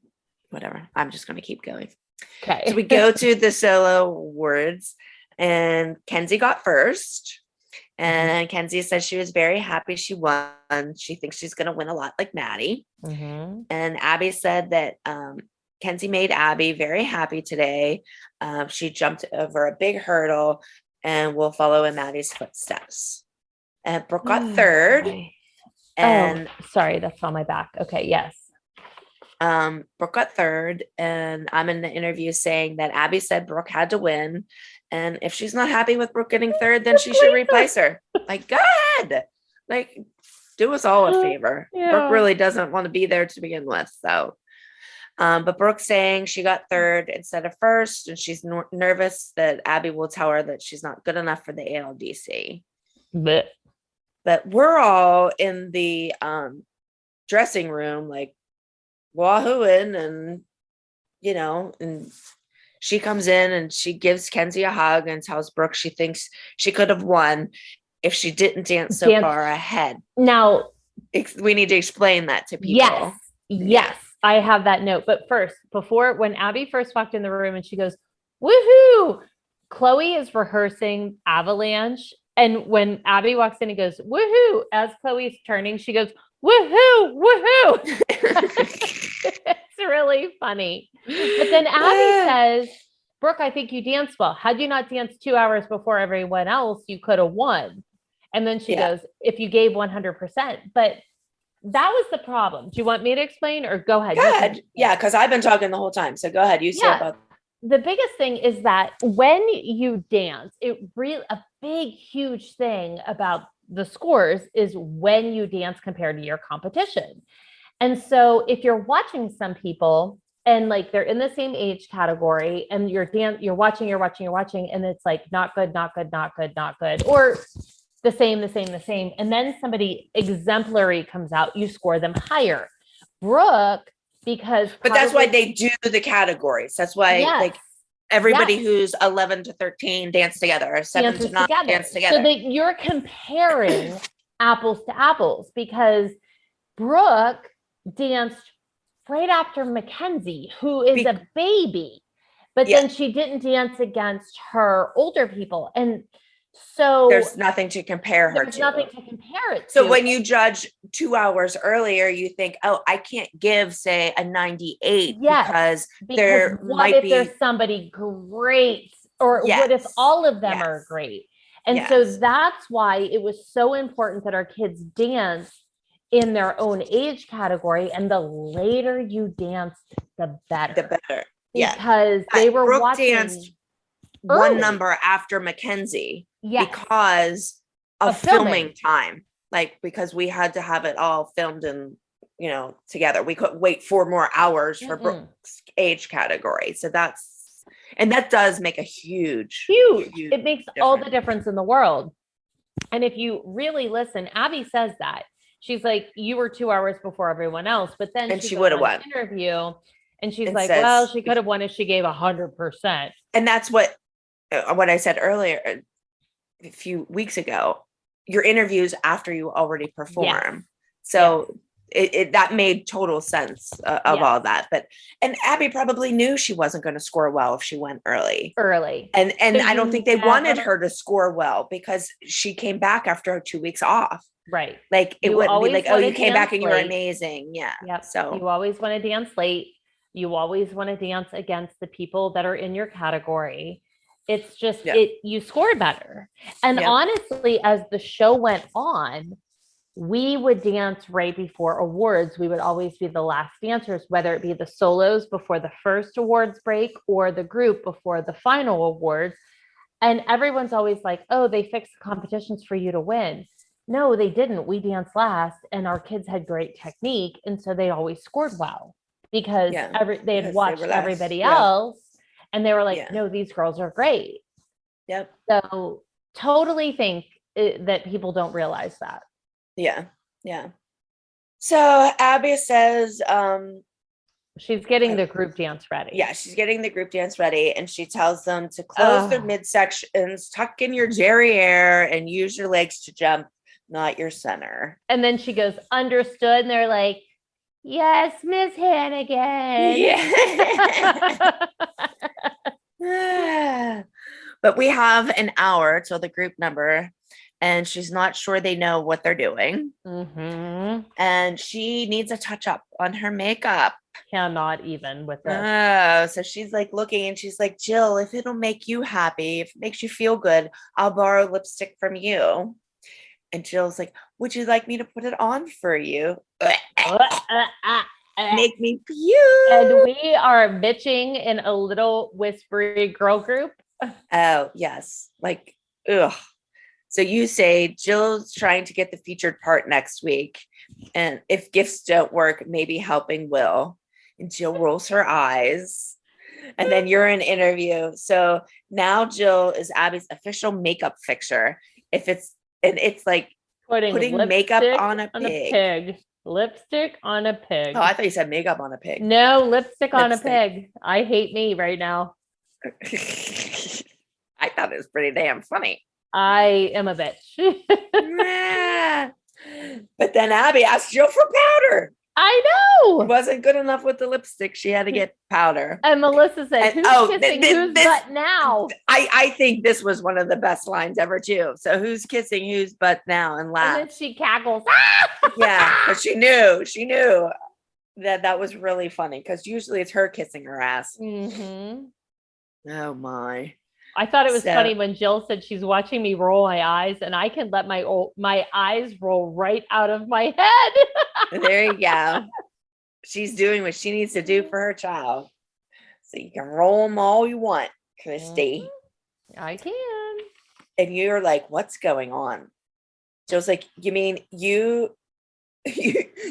Whatever. I'm just going to keep going. Okay. So we go to the solo awards, and Kenzie got first. And Kenzie said she was very happy she won. She thinks she's going to win a lot like Maddie. Mm-hmm. And Abby said that Kenzie made Abby very happy today. She jumped over a big hurdle and will follow in Maddie's footsteps. And Brooke got third. And sorry, that's on my back. Okay, yes. Brooke got third, and I'm in the interview saying that Abby said Brooke had to win, and if she's not happy with Brooke getting third, then she should replace her. Like, go ahead, like, do us all a favor. Yeah. Brooke really doesn't want to be there to begin with, so. But Brooke's saying she got third instead of first, and she's nervous that Abby will tell her that she's not good enough for the ALDC. But we're all in the dressing room, like, wahooing, and and she comes in and she gives Kenzie a hug and tells Brooke she thinks she could have won if she didn't dance so far ahead. Now we need to explain that to people. Yes, I have that note. But first, when Abby first walked in the room and she goes, woohoo, Chloe is rehearsing Avalanche. And when Abby walks in and goes, woohoo, as Chloe's turning, she goes, woohoo, woohoo. It's really funny. But then Abby says, Brooke, I think you danced well. Had you not danced 2 hours before everyone else, you could have won. And then she goes, if you gave 100%. But that was the problem. Do you want me to explain, or go ahead? Go ahead. Yeah, because I've been talking the whole time. So go ahead. You say about the biggest thing is that when you dance, a big, huge thing about the scores is when you dance compared to your competition. And so if you're watching some people and like they're in the same age category and you're watching, and it's like not good, not good, not good, not good, or the same. And then somebody exemplary comes out, you score them higher. Brooke, but that's why they do the categories. That's why like everybody who's 11 to 13 dance together, or 7 to 9 dance together. So that you're comparing apples to apples, because Brooke danced right after Mackenzie, who is a baby, but then she didn't dance against her older people. And so there's nothing to compare her to. There's nothing to compare it to. So when you judge 2 hours earlier, you think, oh, I can't give, say, a 98 because there might be. There's somebody great, or what if all of them are great? And so that's why it was so important that our kids dance in their own age category. And the later you danced, the better. The better. Yeah. Because they were Brooke watching danced one number after Mackenzie because of filming time. Like, because we had to have it all filmed and, together. We couldn't wait 4 more hours for Brooke's age category. So that does make a huge. It makes all the difference in the world. And if you really listen, Abby says that. She's like, you were 2 hours before everyone else, but then she would have won. Interview, and she's like, well, she could have won if she gave 100%. And that's what I said earlier, a few weeks ago. Your interviews after you already perform, so that made total sense of all that. And Abby probably knew she wasn't going to score well if she went early, and so I don't think they wanted her to score well because she came back after 2 weeks off. Right. Like it wouldn't be like, oh, you came back and you were amazing. Yeah. Yep. So you always want to dance late. You always want to dance against the people that are in your category. It's just, you score better. And honestly, as the show went on, we would dance right before awards. We would always be the last dancers, whether it be the solos before the first awards break or the group before the final awards. And everyone's always like, oh, they fixed the competitions for you to win. No, they didn't. We danced last, and our kids had great technique. And so they always scored well because they had watched everybody else. And they were like, no, these girls are great. Yep. So totally think that people don't realize that. Yeah. Yeah. So Abby says, she's getting the group dance ready. Yeah, she's getting the group dance ready, and she tells them to close their midsections, tuck in your derriere, and use your legs to jump, not your center. And then she goes, understood. And they're like, Yes, Miss Hannigan. Yeah. But we have an hour till the group number, and she's not sure they know what they're doing. And she needs a touch up on her makeup. Cannot even with this. Oh, so she's like looking and she's like, Jill, if it'll make you happy, if it makes you feel good, I'll borrow lipstick from you. And Jill's like, would you like me to put it on for you? Make me puke. And we are bitching in a little whispery girl group. Oh, yes. Like, ugh. So you say Jill's trying to get the featured part next week. And if gifts don't work, maybe helping will. And Jill rolls her eyes. And then you're in interview. So now Jill is Abby's official makeup fixture. It's like putting makeup on a pig. Lipstick on a pig. Oh, I thought you said makeup on a pig. No, lipstick on a pig. I hate me right now. I thought it was pretty damn funny. I am a bitch. But then Abby asked Jill for powder. I know. It wasn't good enough with the lipstick. She had to get powder. And Melissa said, who's kissing whose butt now? I think this was one of the best lines ever too. So who's kissing whose butt now, and laughed. And then she cackles. Yeah, but she knew that was really funny, because usually it's her kissing her ass. Mm-hmm. Oh my. I thought it was funny when Jill said she's watching me roll my eyes, and I can let my eyes roll right out of my head. There you go. She's doing what she needs to do for her child. So you can roll them all you want, Christy. I can. And you're like, what's going on? Jill's like, you mean you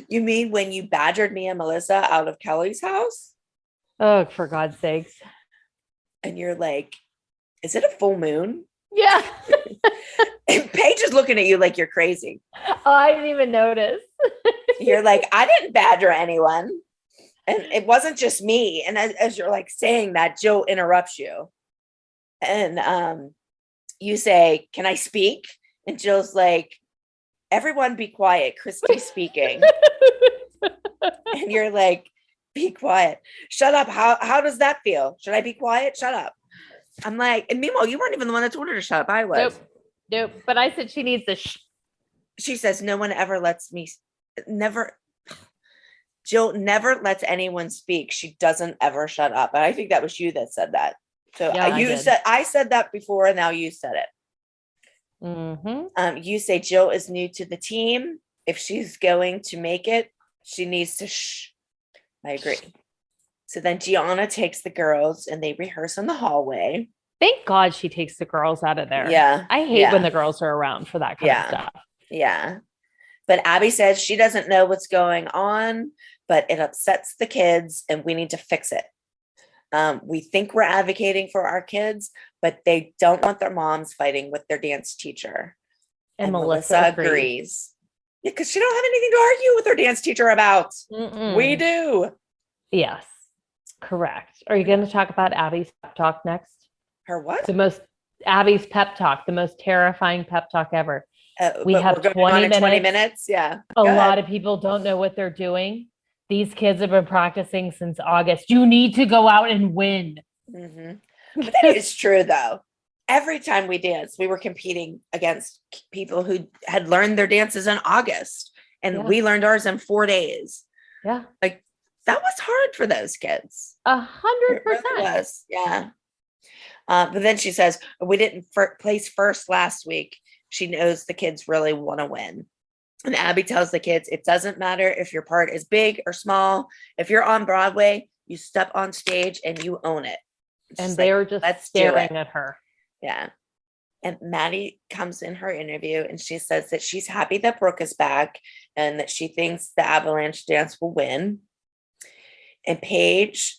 mean when you badgered me and Melissa out of Kelly's house? Oh, for God's sakes. And you're like, is it a full moon? Yeah. And Paige is looking at you like you're crazy. Oh, I didn't even notice. You're like, I didn't badger anyone. And it wasn't just me. And as you're like saying that, Jill interrupts you. And you say, can I speak? And Jill's like, everyone be quiet. Christy's speaking. And you're like, be quiet. Shut up. How does that feel? Should I be quiet? Shut up. I'm like, and meanwhile, you weren't even the one that told her to shut up. I was. Nope. But I said she needs to She says, no one ever lets me, Jill never lets anyone speak. She doesn't ever shut up. And I think that was you that said that. So yeah, I said that before, and now you said it. Mm-hmm. You say Jill is new to the team. If she's going to make it, she needs to shh. I agree. So then Gianna takes the girls and they rehearse in the hallway. Thank God she takes the girls out of there. Yeah. I hate when the girls are around for that kind of stuff. Yeah. But Abby says she doesn't know what's going on, but it upsets the kids and we need to fix it. We think we're advocating for our kids, but they don't want their moms fighting with their dance teacher. And Melissa agrees. Yeah, because she don't have anything to argue with her dance teacher about. Mm-mm. We do. Yes, correct. Are you going to talk about Abby's pep talk next? Her what? Abby's pep talk, the most terrifying pep talk ever. We have 20 minutes. Yeah. A lot of people don't know what they're doing. These kids have been practicing since August. You need to go out and win. Mm-hmm. But that is true, though. Every time we danced, we were competing against people who had learned their dances in August, and we learned ours in 4 days. Yeah. Like, that was hard for those kids. 100%. It really was. Yeah. But then she says, we didn't place first last week. She knows the kids really want to win. And Abby tells the kids, it doesn't matter if your part is big or small. If you're on Broadway, you step on stage and you own it. And they were just staring at her. Yeah. And Maddie comes in her interview and she says that she's happy that Brooke is back and that she thinks the Avalanche dance will win. And Paige,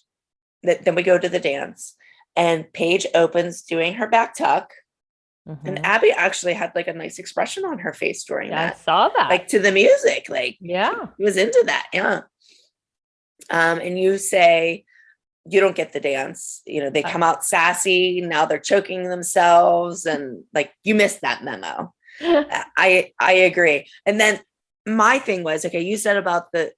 then we go to the dance, and Paige opens doing her back tuck. Mm-hmm. And Abby actually had like a nice expression on her face during that. I saw that. Like to the music. Like, yeah, he was into that. Yeah. And you say, you don't get the dance. You know, they come out sassy. Now they're choking themselves. And like, you missed that memo. I agree. And then my thing was, okay, you said about the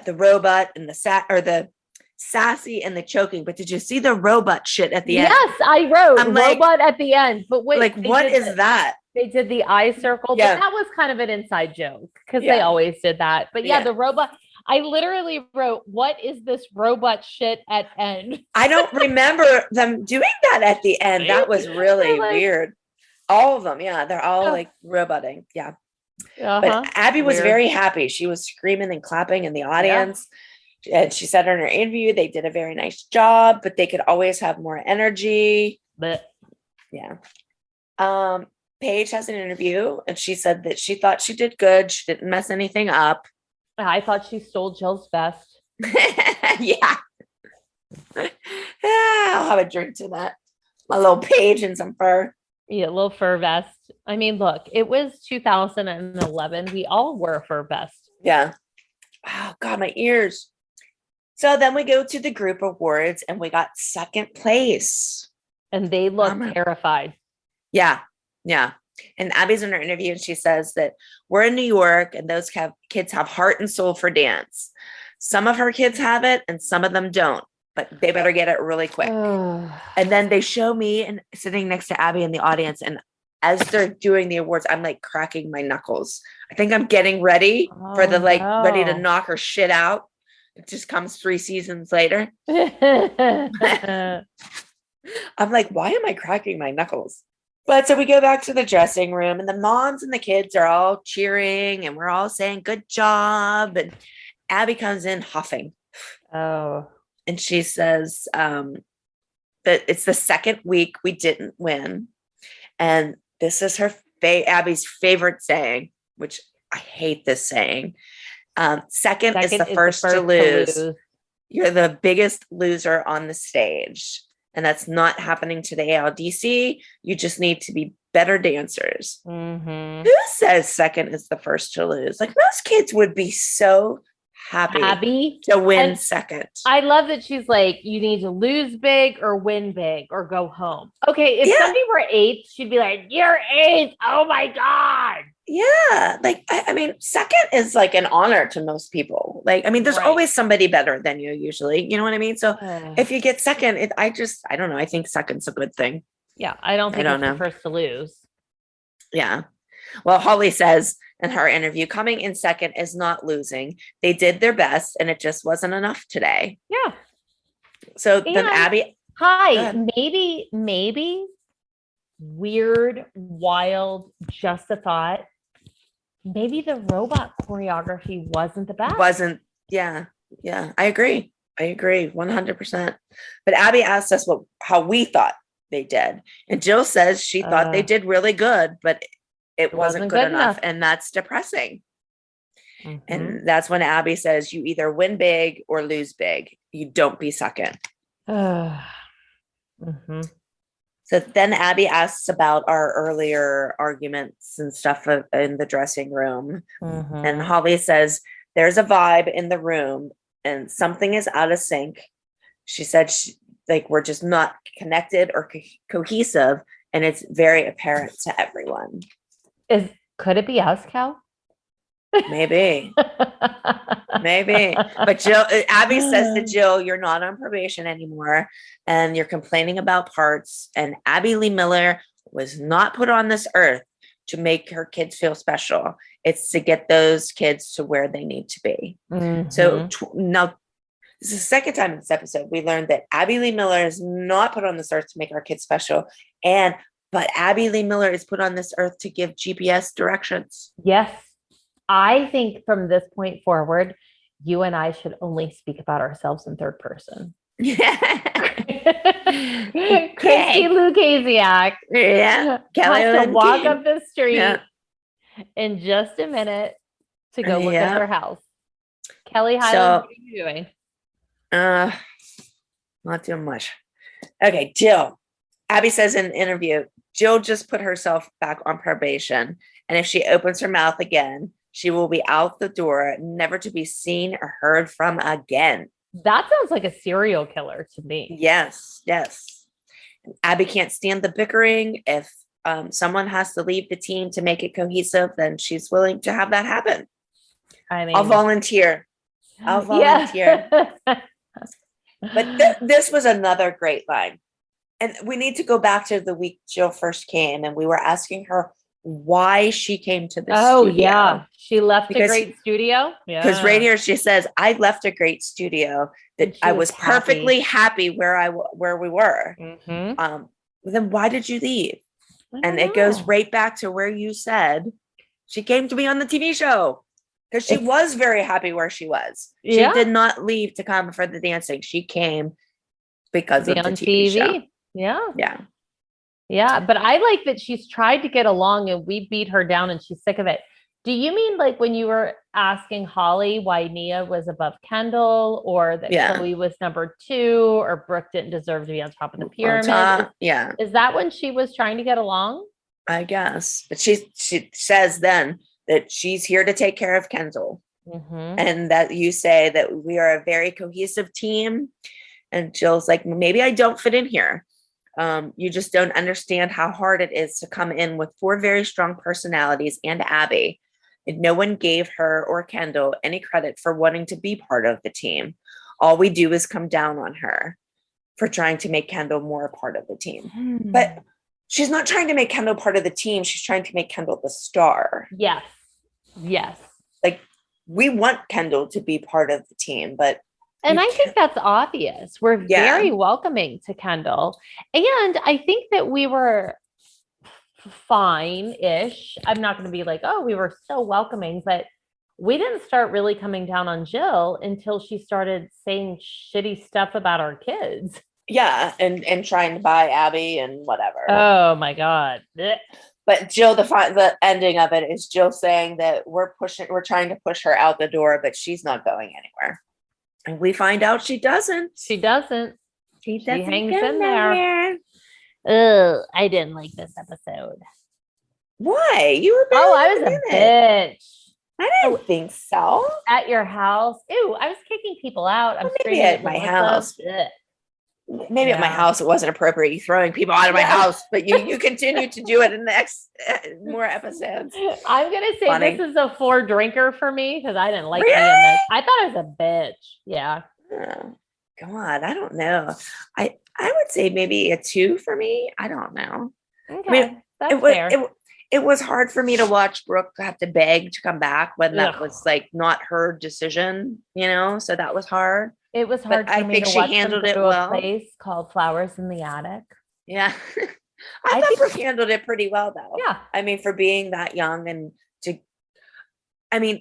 the robot and the sassy and the choking. But did you see the robot shit at the end? Yes, I wrote I'm like- robot at the end. But wait, Like, what is that? They did the eye circle, Yeah. but that was kind of an inside joke because Yeah. they always did that. But yeah, Yeah. the robot, I literally wrote, what is this robot shit at end? I don't remember them doing that at the end. That was really Like- weird. All of them. Yeah. They're all Yeah. like roboting. Yeah. Uh-huh. But Abby was Weird. very happy. She was screaming and clapping in the audience. And she said in her interview, they did a very nice job, but they could always have more energy. But Yeah. Paige has an interview and she said that she thought she did good. She didn't mess anything up. I thought she stole Jill's vest. Yeah. I'll have a drink to that. My little Paige and some fur. Yeah, little fur vest. I mean, look, it was 2011. We all wore a fur vest. Yeah. Oh God, my ears. So then we go to the group awards and we got second place. And they looked Bummer. terrified. Yeah. Yeah. And Abby's in her interview and she says that we're in New York and those kids have heart and soul for dance. Some of her kids have it and some of them don't, but they better get it really quick. And then they show me and sitting next to Abby in the audience. And as they're doing the awards, I'm like cracking my knuckles. I think I'm getting ready for the ready to no. knock her shit out. It just comes 3 seasons later. I'm like, why am I cracking my knuckles? But so we go back to the dressing room and the moms and the kids are all cheering and we're all saying good job. And Abby comes in huffing. Oh. And she says that it's the second week we didn't win. And this is her Abby's favorite saying, which I hate this saying. Second is the first to lose. You're the biggest loser on the stage. And that's not happening to the ALDC. You just need to be better dancers. Mm-hmm. Who says second is the first to lose? Like most kids would be so happy to win And second. I love that she's like, you need to lose big or win big or go home. Okay, if Yeah. somebody were eighth, she'd be like, you're eighth. Oh my God. Yeah. Like, I mean, second is like an honor to most people. Like, I mean, there's Right. always somebody better than you usually. You know what I mean? So if you get second, I don't know. I think second's a good thing. Yeah, I don't think don't it's know. the first to lose. Yeah. Well, Holly says in her interview, coming in second is not losing. They did their best and it just wasn't enough today. Yeah. So then And- Abby, Hi, Good. maybe weird, wild, just a thought. Maybe the robot choreography wasn't the best. wasn't, yeah. I agree 100%. But Abby asked us how we thought they did. And Jill says she thought they did really good, but it wasn't good enough. And that's depressing. Mhm. And that's when Abby says you either win big or lose big. You don't be second. Mhm. So then Abby asks about our earlier arguments and stuff in the dressing room. Mhm. And Holly says there's a vibe in the room and something is out of sync. She said like we're just not connected or cohesive, and it's very apparent to everyone. Could it be us, Cal? Maybe. But Abby says to Jill, you're not on probation anymore and you're complaining about parts. And Abby Lee Miller was not put on this earth to make her kids feel special. It's to get those kids to where they need to be. So now this is the second time in this episode we learned that Abby Lee Miller is not put on this earth to make our kids special. But Abby Lee Miller is put on this earth to give GPS directions. Yes. I think from this point forward, you and I should only speak about ourselves in third person. Christy Lucasiak Yeah. Kelly has to and walk King. up the street Yeah. in just a minute to go look Yeah. at her house. Kelly Highland, what are you doing? Not doing much. Okay, Jill. Abby says in an interview, Jill just put herself back on probation. And if she opens her mouth again, she will be out the door, never to be seen or heard from again. That sounds like a serial killer to me. Yes. Abby can't stand the bickering. If someone has to leave the team to make it cohesive, then she's willing to have that happen. I mean, I'll volunteer. I'll volunteer. Yeah. But this was another great line. And we need to go back to the week Jill first came and we were asking her why she came to the Oh, studio. yeah. She left Because- a great studio. Because Yeah. right here she says, I left a great studio that And she I was was perfectly happy where we were. Mhm. Then why did you leave? I And don't it goes know. right back to where you said she came to be on the TV show because she It's- was very happy where she was. She Yeah. did not leave to come for the dancing. She came because Be of the on TV show. Yeah. Yeah. Yeah. But I like that she's tried to get along and we beat her down and she's sick of it. Do you mean like when you were asking Holly why Nia was above Kendall or that Yeah. Chloe was number 2 or Brooke didn't deserve to be on top of the On pyramid? top, yeah, Is that when she was trying to get along? I guess. But she says then that she's here to take care of Kendall. Mhm. And that you say that we are a very cohesive team. And Jill's like, maybe I don't fit in here. You just don't understand how hard it is to come in with 4 very strong personalities and Abby. And no one gave her or Kendall any credit for wanting to be part of the team. All we do is come down on her for trying to make Kendall more a part of the team. But she's not trying to make Kendall part of the team. She's trying to make Kendall the star. Yes. Yes. Like, we want Kendall to be part of the team, but And you I think that's obvious. We're Yeah. very welcoming to Kendall. And I think that we were fine-ish. I'm not going to be like, oh, we were so welcoming, but we didn't start really coming down on Jill until she started saying shitty stuff about our kids. yeah, and trying to buy Abby and whatever. Oh my God. Blech. But Jill, the ending of it is Jill saying that we're trying to push her out the door, but she's not going anywhere. And we find out she doesn't. She doesn't. She hangs go in there. nowhere. Oh, I didn't like this episode. Why? You were Oh, I barely was in a it. bitch. I didn't think so. At your house. Ew, I was kicking people out. I'm Well, maybe screaming at my Melissa. house. Ugh. Maybe at my Yeah. house it wasn't appropriate. You throwing people out of my Yeah. house, but you continue to do it in the next more episodes. I'm gonna say Funny. this is a 4 drinker for me because I didn't like Really? being this. I thought I was a bitch. Yeah. Oh, God, I don't know. I would say maybe a 2 for me. I don't know. Okay. mean, That's It was fair. it was hard for me to watch Brooke have to beg to come back when that Ugh. was like not her decision, so that was hard. It was hard I for me think to she watch handled them it go to well. a place called Flowers in the Attic. Yeah. I I thought think- Brooke handled it pretty well though. Yeah. I mean, for being that young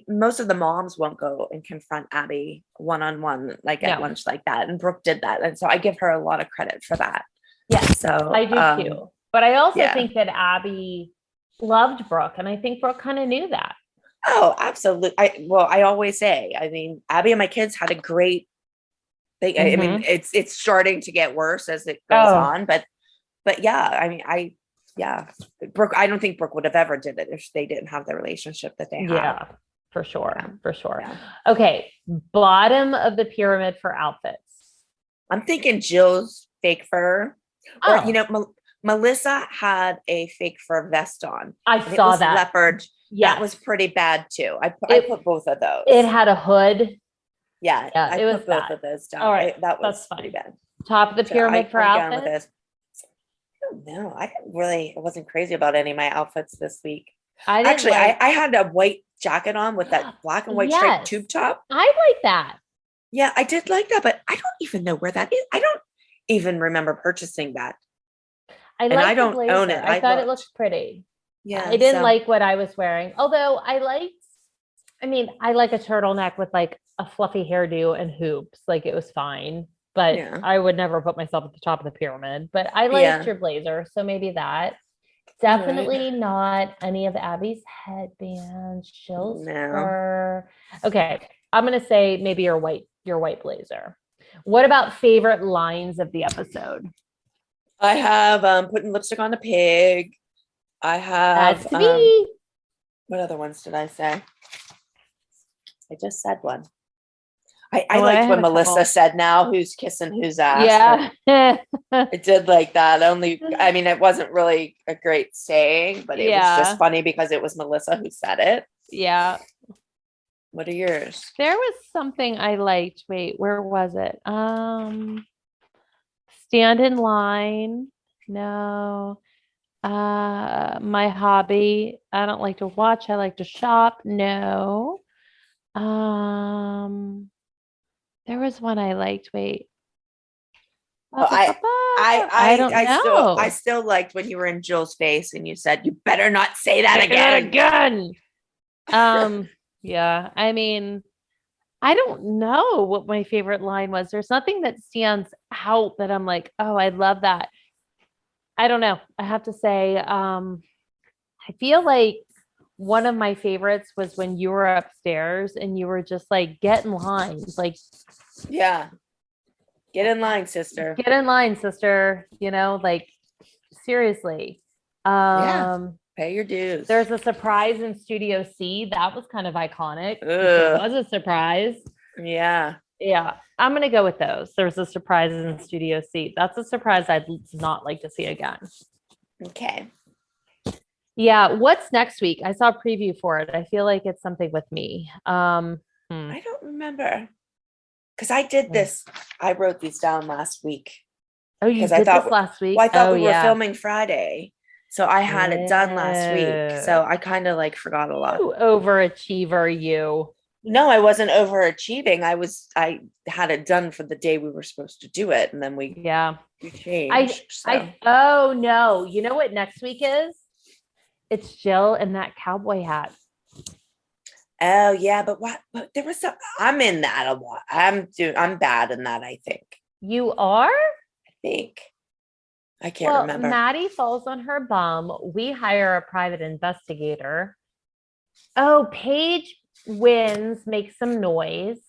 most of the moms won't go and confront Abby one-on-one like at No. lunch like that. And Brooke did that. And so I give her a lot of credit for that. Yes, So I do too. But I also yeah. think that Abby loved Brooke, and I think Brooke kind of knew that. Oh, absolutely. I always say, I mean, Abby and my kids had a great thing. I mean, it's starting to get worse as it goes Oh. on, but yeah, I mean, Brooke, I don't think Brooke would have ever did it if they didn't have the relationship that they have. Yeah, for sure. Yeah. For sure. Yeah. Okay. Bottom of the pyramid for outfits. I'm thinking Jill's fake fur, or Oh. Melissa had a fake fur vest on. I And it saw was that. leopard. Yeah. That was pretty bad too. I It- put both of those. It had a hood. yeah, yeah, I it was put both bad. of those down. All right, That was that's fine. pretty bad. Top of the So pyramid for I'm down with outfits. this. I don't know. I wasn't crazy about any of my outfits this week. I didn't Actually, like- I had a white jacket on with that black and white striped Yes. tube top. I like that. Yeah, I did like that, but I don't even know where that is. I don't even remember purchasing that. I And like I the don't own blazer. it. I I thought it looked. looked pretty. Yeah, I didn't so- like what I was wearing. Although I like a turtleneck with like a fluffy hairdo and hoops. Like it was fine. But Yeah. I would never put myself at the top of the pyramid. But I liked Yeah. your blazer. So maybe that. Definitely not any of Abby's headbands. Jill's No. fur. Okay. I'm gonna say maybe your white blazer. What about favorite lines of the episode? I have putting lipstick on a pig. I have That's me. what other ones did I say? I just said one. I Oh, I liked had when a Melissa couple. said now who's kissing whose ass. Yeah. I did like that. I mean, it wasn't really a great saying, but it was Yeah. just funny because it was Melissa who said it. Yeah. What are yours? There was something I liked. Wait, where was it? Stand in line. No. My hobby. I don't like to watch. I like to shop. No. There was one I liked. Wait. Oh, I don't know. I still liked when you were in Jill's face and you said, "You better not say that Say that again." again. Yeah. I mean, I don't know what my favorite line was. There's nothing that stands out that I'm like, oh, I love that. I don't know. I have to say, I feel like one of my favorites was when you were upstairs and you were just like, get in line. Like, Yeah. Get in line, sister. get in line, sister. You know, like seriously. Yeah. Pay your dues. There's a surprise in Studio C. That was kind of iconic. It Ugh. was a surprise. Yeah. Yeah, I'm going to go with those. There's a surprise in Studio C. That's a surprise I'd not like to see again. Okay. Yeah, what's next week? I saw a preview for it. I feel like it's something with me. I don't remember. Because I did this. I wrote these down last week. Oh, you did this last week? Well, I thought we were filming Friday. So I had it done last week. So I kind of like forgot a lot. You overachiever, you. No, I wasn't overachieving. I had it done for the day we were supposed to do it. And then we changed. Oh no. You know what next week is? It's Jill in that cowboy hat. Oh yeah, but there was some, I'm in that a lot. I'm bad in that, I think. You are? I think. I can't remember. Maddie falls on her bum. We hire a private investigator. Oh, Paige wins, makes some noise.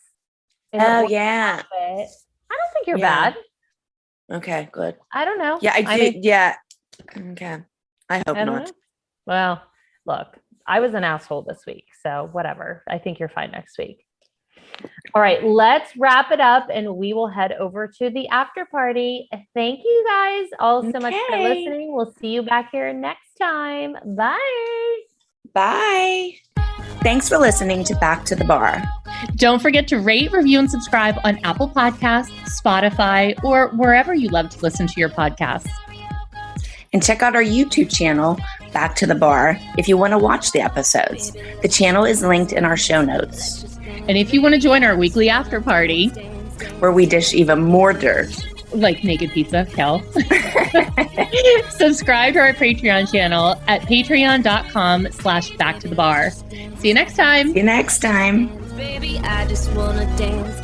Oh yeah. I don't think you're bad. Okay, good. I don't know. Yeah, I do. Yeah. Okay. I hope not. Know. Well, look, I was an asshole this week, so whatever. I think you're fine next week. All right, let's wrap it up and we will head over to the after party. Thank you guys all so much for listening. We'll see you back here next time. Bye. Bye. Thanks for listening to Back to the Bar. Don't forget to rate, review, and subscribe on Apple Podcasts, Spotify, or wherever you love to listen to your podcasts. And check out our YouTube channel, Back to the Bar, if you want to watch the episodes. The channel is linked in our show notes. And if you want to join our weekly after party, where we dish even more dirt, like naked pizza, Kel, subscribe to our Patreon channel at patreon.com/backtothebar. See you next time. See you next time. Baby, I just wanna dance.